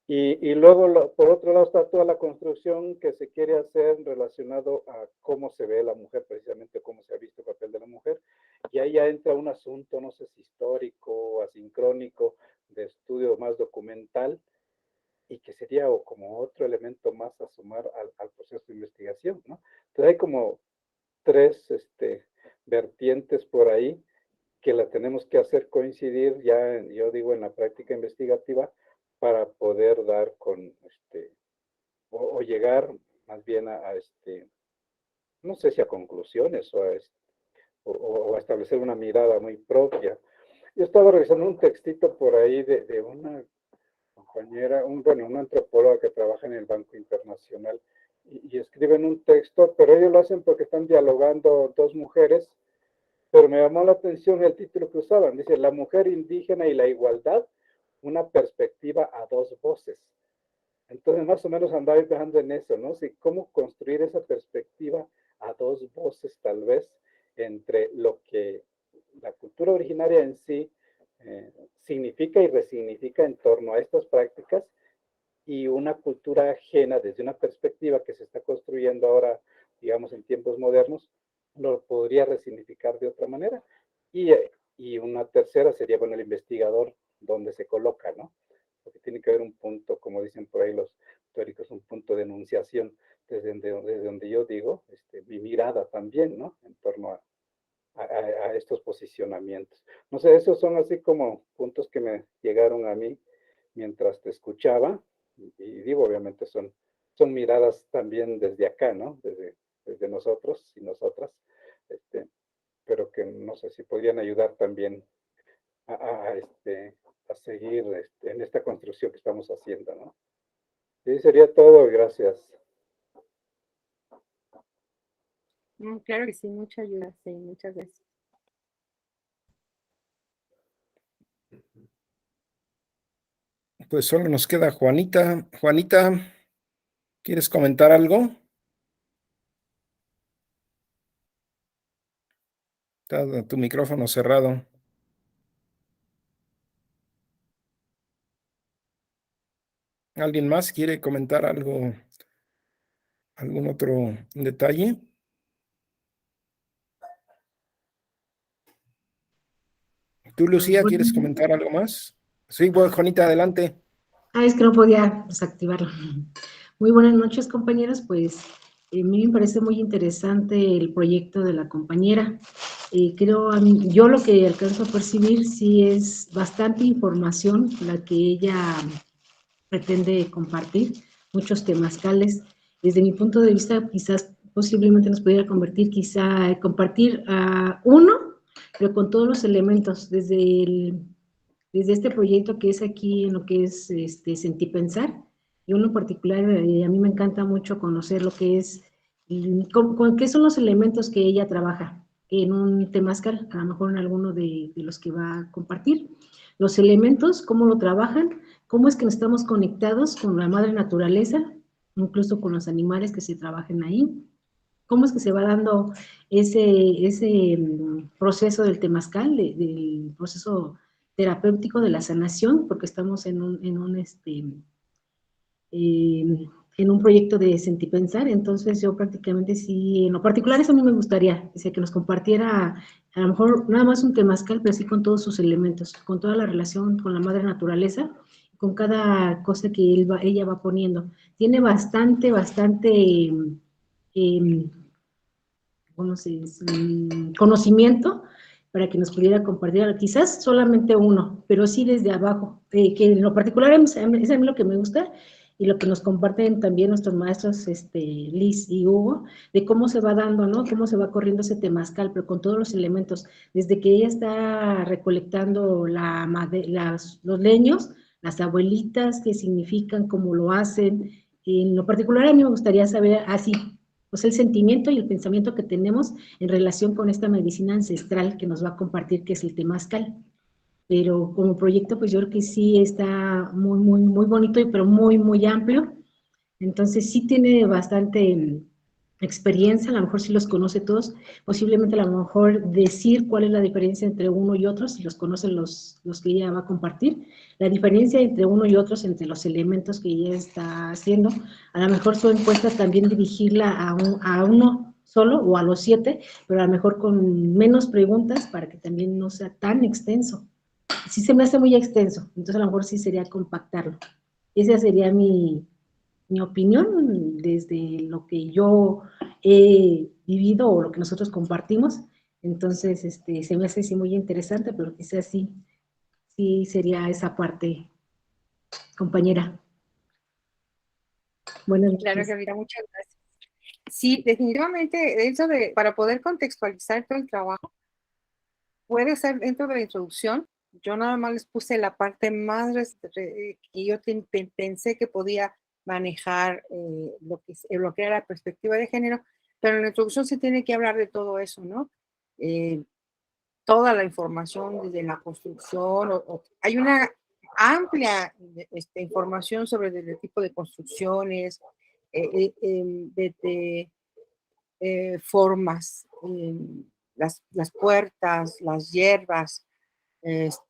Y luego, por otro lado, está toda la construcción que se quiere hacer relacionado a cómo se ve la mujer, precisamente cómo se ha visto el papel de la mujer. Y ahí ya entra un asunto, no sé si histórico o asincrónico, de estudio más documental, y que sería como otro elemento más a sumar al proceso de investigación, ¿no? Entonces hay como tres vertientes por ahí que la tenemos que hacer coincidir ya, yo digo, en la práctica investigativa para poder dar con, o llegar más bien a no sé si a conclusiones o a establecer una mirada muy propia. Yo estaba revisando un textito por ahí de una compañera, una antropóloga que trabaja en el Banco Internacional y escriben un texto, pero ellos lo hacen porque están dialogando dos mujeres, pero me llamó la atención el título que usaban. Dice, la mujer indígena y la igualdad, una perspectiva a dos voces. Entonces, más o menos andaba pensando en eso, ¿no? Sí, cómo construir esa perspectiva a dos voces, tal vez, entre lo que la cultura originaria en sí significa y resignifica en torno a estas prácticas y una cultura ajena desde una perspectiva que se está construyendo ahora, digamos, en tiempos modernos, lo podría resignificar de otra manera. Y una tercera sería, bueno, el investigador, donde se coloca, ¿no? Porque tiene que haber un punto, como dicen por ahí los teóricos, un punto de enunciación desde donde yo digo, mi mirada también, ¿no? En torno a estos posicionamientos. No sé, esos son así como puntos que me llegaron a mí mientras te escuchaba, y digo, obviamente son miradas también desde acá, ¿no? Desde nosotros y nosotras, pero que no sé si podrían ayudar también a, a, a seguir en esta construcción que estamos haciendo, ¿no? Sí, sería todo, gracias. Claro que sí, mucha ayuda, sí, muchas gracias. Pues solo nos queda Juanita. Juanita, ¿quieres comentar algo? Está tu micrófono cerrado. ¿Alguien más quiere comentar algo? ¿Algún otro detalle? ¿Tú, Lucía, quieres comentar algo más? Sí, bueno, Juanita, adelante. Es que no podía desactivarlo. Muy buenas noches, compañeros. Pues a mí me parece muy interesante el proyecto de la compañera. Creo, yo lo que alcanzo a percibir sí es bastante información la que ella pretende compartir, muchos temazcales. Desde mi punto de vista, quizás posiblemente nos pudiera compartir a uno, pero con todos los elementos, desde este proyecto que es aquí en lo que es Sentipensar. Yo en lo particular, a mí me encanta mucho conocer lo que es, qué son los elementos que ella trabaja en un temazcal, a lo mejor en alguno de los que va a compartir. Los elementos, cómo lo trabajan, cómo es que estamos conectados con la madre naturaleza, incluso con los animales que se trabajan ahí, cómo es que se va dando ese proceso del temazcal, del proceso terapéutico de la sanación, porque estamos en un proyecto de Sentipensar. Entonces yo prácticamente sí, en lo particular eso a mí me gustaría, que nos compartiera a lo mejor nada más un temazcal, pero sí con todos sus elementos, con toda la relación con la madre naturaleza, con cada cosa que ella va poniendo. Tiene bastante conocimiento para que nos pudiera compartir, quizás solamente uno, pero sí desde abajo, que en lo particular es a mí lo que me gusta y lo que nos comparten también nuestros maestros Liz y Hugo, de cómo se va dando, ¿no? Cómo se va corriendo ese temazcal, pero con todos los elementos, desde que ella está recolectando los leños, las abuelitas, qué significan, cómo lo hacen. En lo particular a mí me gustaría saber así, pues el sentimiento y el pensamiento que tenemos en relación con esta medicina ancestral que nos va a compartir, que es el temazcal. Pero como proyecto, pues yo creo que sí está muy bonito, pero muy amplio. Entonces sí tiene bastante experiencia, a lo mejor sí los conoce todos, posiblemente a lo mejor decir cuál es la diferencia entre uno y otro, si los conocen los que ella va a compartir, la diferencia entre uno y otros, entre los elementos que ella está haciendo, a lo mejor su encuesta también dirigirla a uno solo o a los 7, pero a lo mejor con menos preguntas para que también no sea tan extenso. Sí se me hace muy extenso, entonces a lo mejor sí sería compactarlo. Esa sería mi opinión desde lo que yo he vivido o lo que nosotros compartimos. Entonces, se me hace sí muy interesante, pero quizás sí sería esa parte, compañera. Buenas noches. Claro, Gabriela, muchas gracias. Sí, definitivamente, para poder contextualizar todo el trabajo, puede ser dentro de la introducción. Yo nada más les puse la parte más que yo pensé que podía manejar lo que era la perspectiva de género, pero en la introducción se tiene que hablar de todo eso, ¿no? Toda la información desde la construcción, hay una amplia información sobre el tipo de construcciones, desde formas, las puertas, las hierbas,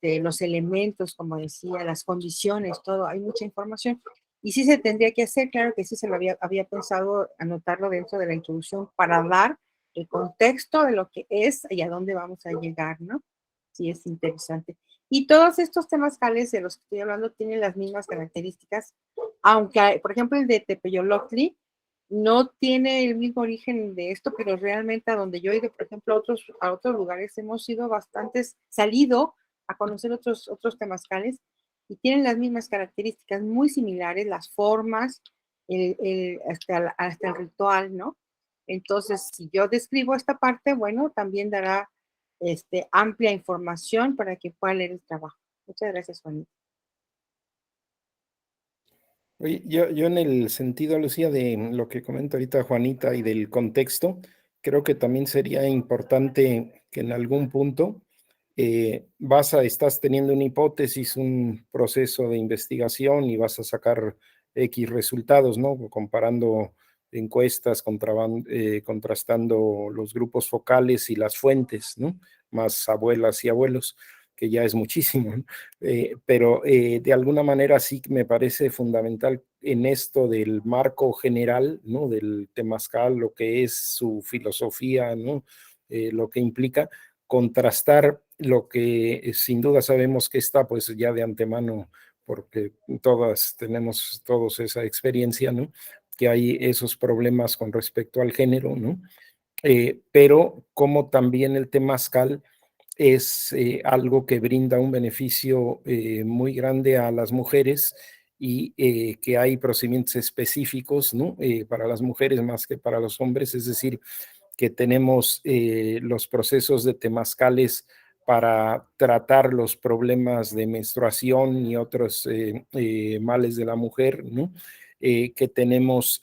los elementos, como decía, las condiciones, todo, hay mucha información. Y sí se tendría que hacer, claro que sí se lo había pensado anotarlo dentro de la introducción para dar el contexto de lo que es y a dónde vamos a llegar, ¿no? Sí, es interesante. Y todos estos temazcales de los que estoy hablando tienen las mismas características, aunque, por ejemplo, el de Tepeyolotli no tiene el mismo origen de esto, pero realmente a donde yo he ido, por ejemplo, a otros lugares, hemos ido salido a conocer otros temazcales y tienen las mismas características, muy similares, las formas, hasta el ritual, ¿no? Entonces, si yo describo esta parte, bueno, también dará amplia información para que puedan leer el trabajo. Muchas gracias, Juanita. Oye, yo en el sentido, Lucía, de lo que comenta ahorita Juanita y del contexto, creo que también sería importante que en algún punto estás teniendo una hipótesis, un proceso de investigación y vas a sacar X resultados, ¿no? Comparando encuestas, contrastando los grupos focales y las fuentes, ¿no? Más abuelas y abuelos, que ya es muchísimo, ¿no? Pero de alguna manera sí me parece fundamental en esto del marco general, ¿no? Del temazcal, lo que es su filosofía, ¿no? Lo que implica contrastar lo que sin duda sabemos que está, pues ya de antemano, porque tenemos todos esa experiencia, ¿no? Que hay esos problemas con respecto al género, ¿no? Pero como también el temazcal es algo que brinda un beneficio muy grande a las mujeres y que hay procedimientos específicos, ¿no? Para las mujeres más que para los hombres, es decir, que tenemos los procesos de temazcales para tratar los problemas de menstruación y otros males de la mujer, ¿no? Que tenemos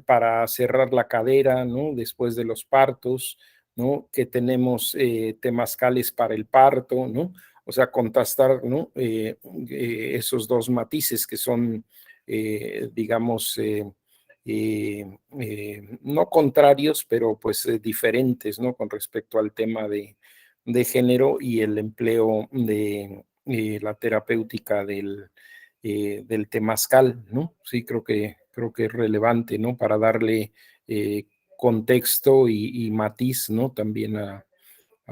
para cerrar la cadera, ¿no? Después de los partos, ¿no? Que tenemos temazcales para el parto, ¿no? O sea, contrastar, ¿no? Esos dos matices que son, digamos, no contrarios, pero pues diferentes, ¿no? Con respecto al tema de género y el empleo de la terapéutica del temazcal, ¿no? Sí, creo que es relevante, ¿no? Para darle contexto y matiz, ¿no? También a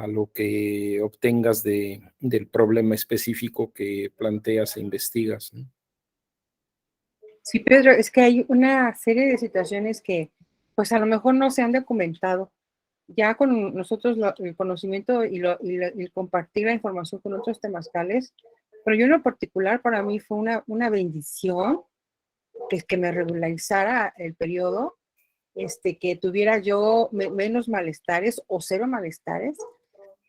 lo que obtengas del problema específico que planteas e investigas, ¿no? Sí, Pedro, es que hay una serie de situaciones que pues a lo mejor no se han documentado. Ya con nosotros el conocimiento y el compartir la información con otros temazcales, pero yo en lo particular para mí fue una bendición que me regularizara el periodo, que tuviera yo menos malestares o cero malestares,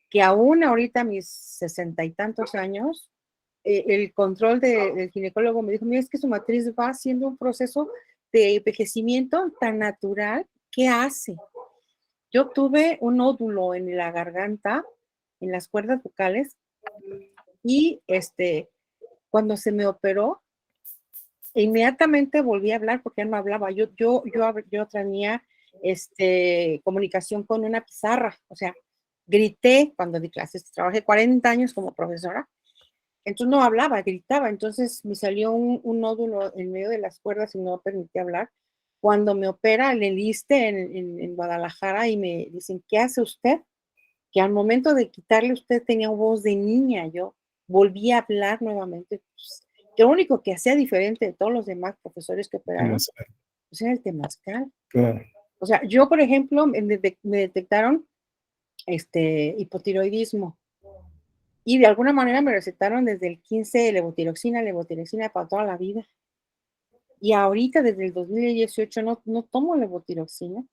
que aún ahorita a mis 60 y tantos años, el control del ginecólogo me dijo, mira, es que su matriz va haciendo un proceso de envejecimiento tan natural, ¿qué hace? Yo tuve un nódulo en la garganta, en las cuerdas vocales, y cuando se me operó, inmediatamente volví a hablar porque él me hablaba. Yo tenía comunicación con una pizarra, o sea, grité cuando di clases, trabajé 40 años como profesora, entonces no hablaba, gritaba, entonces me salió un nódulo en medio de las cuerdas y no permitía hablar. Cuando me opera en el ISSSTE en Guadalajara y me dicen, ¿qué hace usted? Que al momento de quitarle usted tenía voz de niña, yo volví a hablar nuevamente. Pues, lo único que hacía diferente de todos los demás profesores que operaron, pues era el temazcal. Claro. O sea, yo, por ejemplo, me detectaron hipotiroidismo y de alguna manera me recetaron desde el 15 levotiroxina para toda la vida. Y ahorita, desde el 2018, no tomo levotiroxina.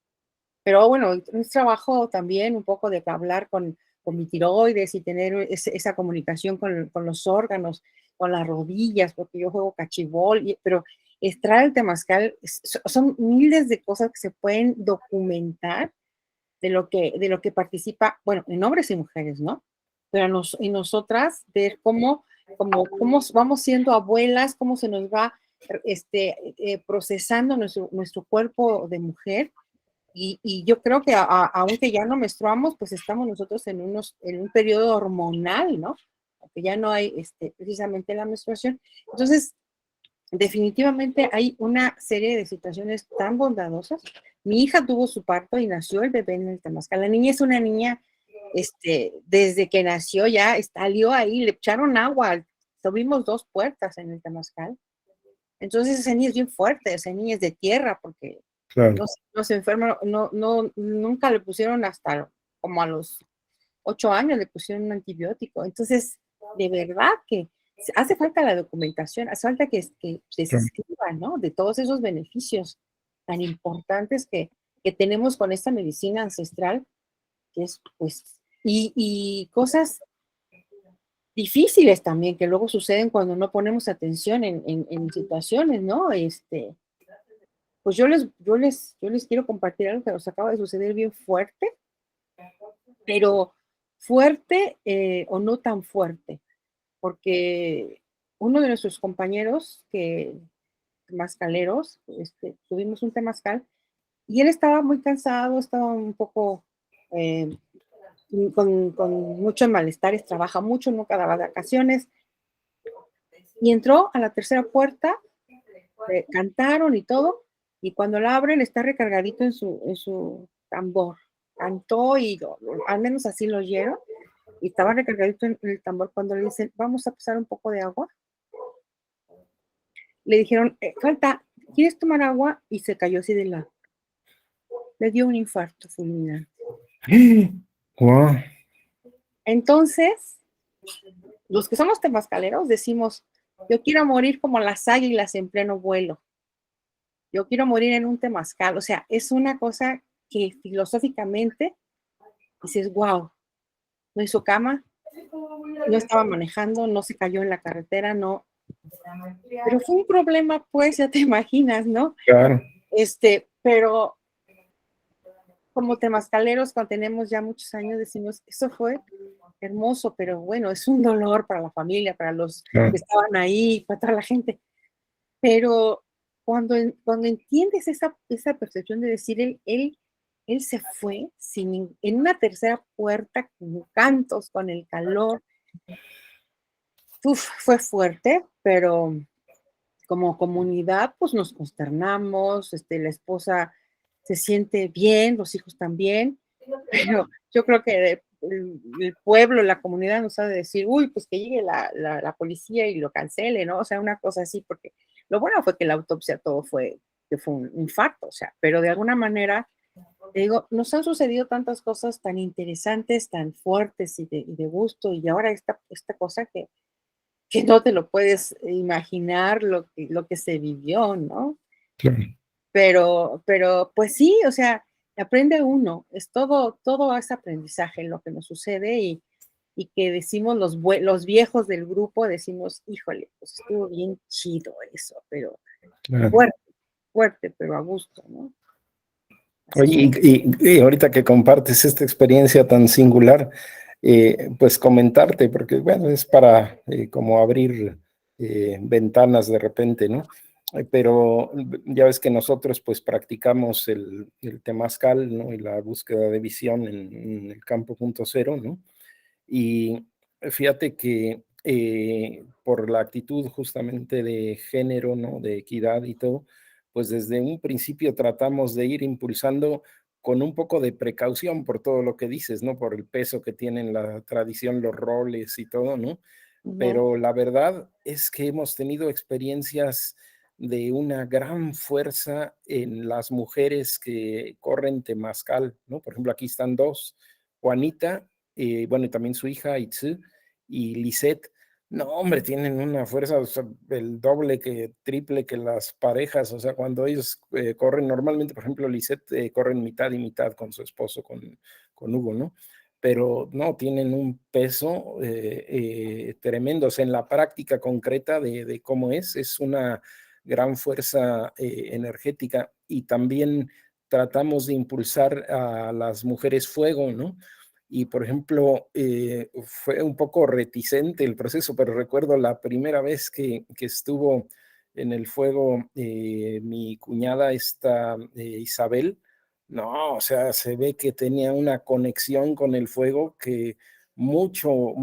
Pero bueno, es trabajo también un poco de hablar con mi tiroides y tener esa comunicación con los órganos, con las rodillas, porque yo juego cachibol, pero extraer el temazcal son miles de cosas que se pueden documentar de lo que participa, bueno, en hombres y mujeres, ¿no? Pero en nosotras, ver cómo vamos siendo abuelas, cómo se nos va procesando nuestro cuerpo de mujer. Y yo creo que aunque ya no menstruamos, pues estamos nosotros en un periodo hormonal, ¿no? Porque ya no hay precisamente la menstruación. Entonces, definitivamente hay una serie de situaciones tan bondadosas. Mi hija tuvo su parto y nació el bebé en el temazcal. La niña es una niña, desde que nació ya salió ahí, le echaron agua, tuvimos 2 puertas en el temazcal. Entonces esa niña es bien fuerte, esa niña es de tierra, porque Claro. no se enferma, nunca le pusieron hasta como a los 8 años le pusieron un antibiótico. Entonces, de verdad que hace falta la documentación, hace falta que se escriba, ¿no? De todos esos beneficios tan importantes que tenemos con esta medicina ancestral, que es, pues, y cosas difíciles también que luego suceden cuando no ponemos atención en situaciones, ¿no? Pues yo les quiero compartir algo que nos acaba de suceder bien fuerte, pero fuerte o no tan fuerte, porque uno de nuestros compañeros temazcaleros, tuvimos un temazcal y él estaba muy cansado, estaba un poco con muchos malestares, trabaja mucho, nunca daba vacaciones, y entró a la tercera puerta, cantaron y todo, y cuando la abren está recargadito en su tambor. Cantó y al menos así lo oyeron, y estaba recargadito en el tambor. Cuando le dicen, vamos a pasar un poco de agua, le dijeron, falta, ¿quieres tomar agua? Y se cayó así de lado. Le dio un infarto fulminante. Wow. Entonces, los que somos temazcaleros decimos, yo quiero morir como las águilas en pleno vuelo. Yo quiero morir en un temazcal. O sea, es una cosa que filosóficamente dices, wow, no hizo cama, no estaba manejando, no se cayó en la carretera, no. Pero fue un problema, pues, ya te imaginas, ¿no? Claro. Pero como temazcaleros, cuando tenemos ya muchos años, decimos, eso fue hermoso, pero bueno, es un dolor para la familia, para los que estaban ahí, para toda la gente. Pero cuando entiendes esa percepción de decir, él se fue en una tercera puerta, con cantos, con el calor. Fue fuerte, pero como comunidad, pues nos consternamos, la esposa se siente bien, los hijos también, pero yo creo que el pueblo, la comunidad nos ha de decir, uy, pues que llegue la policía y lo cancele, ¿no? O sea, una cosa así, porque lo bueno fue que la autopsia todo fue un infarto, o sea, pero de alguna manera, te digo, nos han sucedido tantas cosas tan interesantes, tan fuertes y de gusto, y ahora esta cosa que no te lo puedes imaginar lo que se vivió, ¿no? Claro. Pero pues sí, o sea, aprende uno, es todo es aprendizaje lo que nos sucede y que decimos los viejos del grupo, decimos, híjole, pues estuvo bien chido eso, pero Claro. fuerte, pero a gusto, ¿no? Oye, y ahorita que compartes esta experiencia tan singular, pues comentarte, porque bueno, es para como abrir ventanas de repente, ¿no? pero ya ves que nosotros pues practicamos el temazcal, ¿no? Y la búsqueda de visión en el campo punto cero, ¿no? Y fíjate que por la actitud justamente de género, ¿no? De equidad y todo, pues desde un principio tratamos de ir impulsando con un poco de precaución por todo lo que dices, ¿no? Por el peso que tienen la tradición, los roles y todo, ¿no? Pero la verdad es que hemos tenido experiencias de una gran fuerza en las mujeres que corren temazcal, ¿no? Por ejemplo, aquí están dos, Juanita, bueno, y también su hija Itzu y Lisette. No, hombre, tienen una fuerza, o sea, el doble que triple que las parejas, o sea, cuando ellos corren normalmente, por ejemplo, Lisette corren mitad y mitad con su esposo, con Hugo, ¿no? Pero no, tienen un peso tremendo, o sea, en la práctica concreta de cómo es una gran fuerza energética, y también tratamos de impulsar a las mujeres fuego, ¿no? Y por ejemplo, fue un poco reticente el proceso, pero recuerdo la primera vez que estuvo en el fuego mi cuñada, esta Isabel. No, o sea, se ve que tenía una conexión con el fuego que muy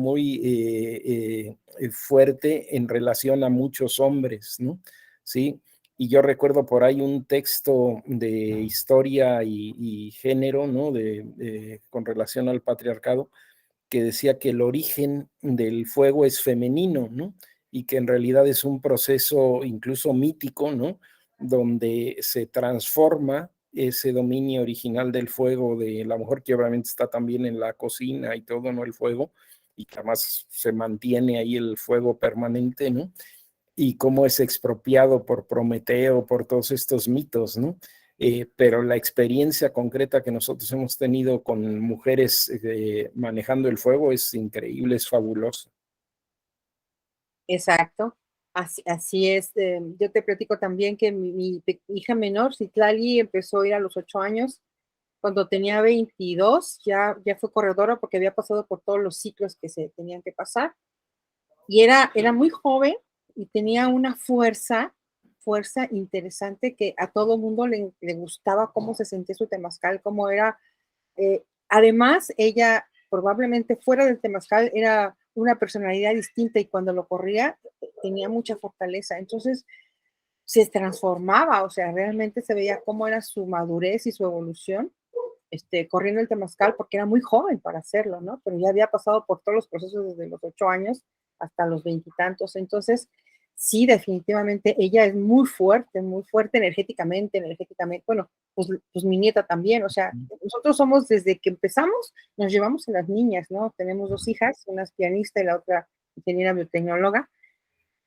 fuerte en relación a muchos hombres, ¿no? Sí, y yo recuerdo por ahí un texto de historia y género, ¿no? Con relación al patriarcado, que decía que el origen del fuego es femenino, ¿no? Y que en realidad es un proceso incluso mítico, ¿no? Donde se transforma ese dominio original del fuego de la mujer, que obviamente está también en la cocina y todo, ¿no? El fuego, y que además se mantiene ahí el fuego permanente, ¿no? Y cómo es expropiado por Prometeo, por todos estos mitos, ¿no? Pero la experiencia concreta que nosotros hemos tenido con mujeres manejando el fuego es increíble, es fabuloso. Exacto, así es. Yo te platico también que mi hija menor, Citlali, empezó a ir a los 8 años. Cuando tenía 22, ya fue corredora porque había pasado por todos los ciclos que se tenían que pasar. Y era muy joven y tenía una fuerza interesante que a todo mundo le gustaba cómo se sentía su temazcal, cómo era. Además, ella probablemente fuera del temazcal era una personalidad distinta y cuando lo corría tenía mucha fortaleza. Entonces se transformaba, o sea, realmente se veía cómo era su madurez y su evolución corriendo el temazcal porque era muy joven para hacerlo, ¿no? Pero ya había pasado por todos los procesos desde los 8 años hasta los 20 y tantos. Entonces, sí, definitivamente ella es muy fuerte energéticamente. Bueno, pues mi nieta también, o sea, nosotros somos desde que empezamos, nos llevamos en las niñas, ¿no? Tenemos 2 hijas, una es pianista y la otra ingeniera biotecnóloga,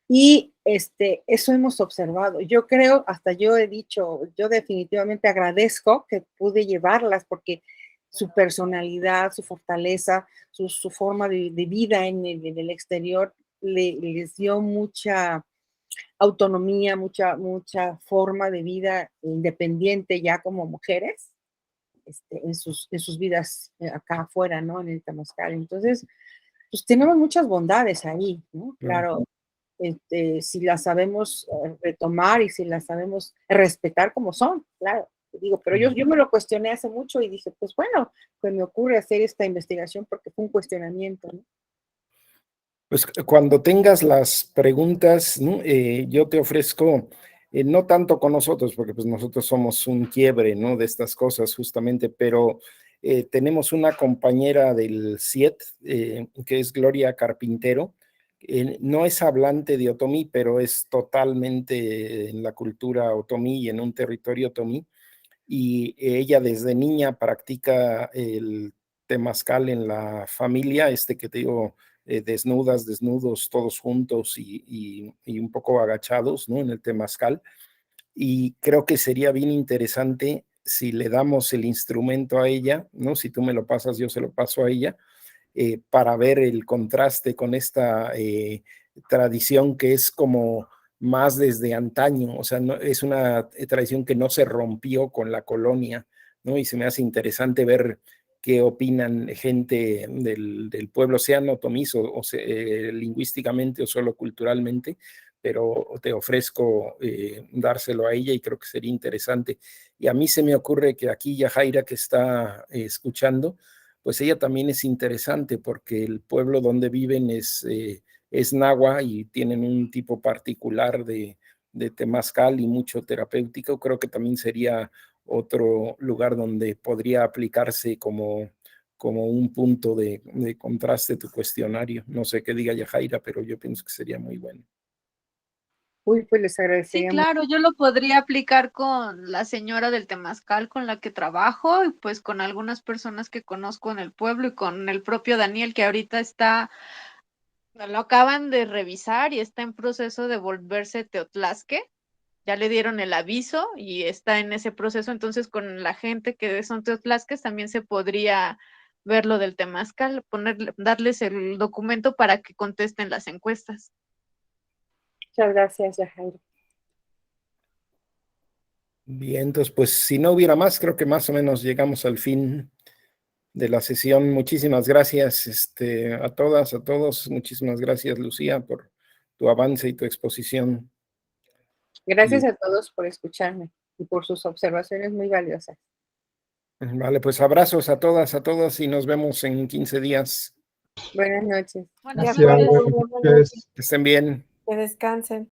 y eso hemos observado. Yo creo, hasta yo he dicho, yo definitivamente agradezco que pude llevarlas porque su personalidad, su fortaleza, su forma de vida en el exterior les dio mucha autonomía, mucha forma de vida independiente ya como mujeres en sus vidas acá afuera, ¿no? En el Temazcal. Entonces, pues tenemos muchas bondades ahí, ¿no? Claro, si las sabemos retomar y si las sabemos respetar como son, claro. Te digo, pero yo me lo cuestioné hace mucho y dije, pues bueno, pues me ocurre hacer esta investigación porque fue un cuestionamiento, ¿no? Pues cuando tengas las preguntas, ¿no? Yo te ofrezco, no tanto con nosotros, porque pues nosotros somos un quiebre, ¿no? De estas cosas justamente, pero tenemos una compañera del CIET, que es Gloria Carpintero. No es hablante de otomí, pero es totalmente en la cultura otomí y en un territorio otomí. Y ella desde niña practica el temazcal en la familia, que te digo, desnudas, desnudos, todos juntos y un poco agachados, ¿no? En el temazcal. Y creo que sería bien interesante si le damos el instrumento a ella, ¿no? Si tú me lo pasas, yo se lo paso a ella, para ver el contraste con esta tradición que es como más desde antaño, o sea, no, es una tradición que no se rompió con la colonia, ¿no? Y se me hace interesante ver qué opinan gente del pueblo, sean otomís o lingüísticamente o solo culturalmente, pero te ofrezco dárselo a ella y creo que sería interesante. Y a mí se me ocurre que aquí Yajaira, que está escuchando, pues ella también es interesante porque el pueblo donde viven es náhua y tienen un tipo particular de temazcal y mucho terapéutico. Creo que también sería otro lugar donde podría aplicarse como un punto de contraste tu cuestionario. No sé qué diga Yajaira, pero yo pienso que sería muy bueno. Uy, pues les Sí, agradecería mucho. claro, yo lo podría aplicar con la señora del temazcal con la que trabajo y pues con algunas personas que conozco en el pueblo y con el propio Daniel que ahorita lo acaban de revisar y está en proceso de volverse teotlasque. Ya le dieron el aviso y está en ese proceso, entonces con la gente que son teotlasques también se podría ver lo del temazcal, darles el documento para que contesten las encuestas. Muchas gracias, Yajaira. Bien, entonces, pues si no hubiera más, creo que más o menos llegamos al fin de la sesión. Muchísimas gracias a todas, a todos. Muchísimas gracias, Lucía, por tu avance y tu exposición. Gracias a todos por escucharme y por sus observaciones muy valiosas. Vale, pues abrazos a todas, a todos y nos vemos en 15 días. Buenas noches. Buenas De acuerdo, noches. buenas noches. Que estén bien. Que descansen.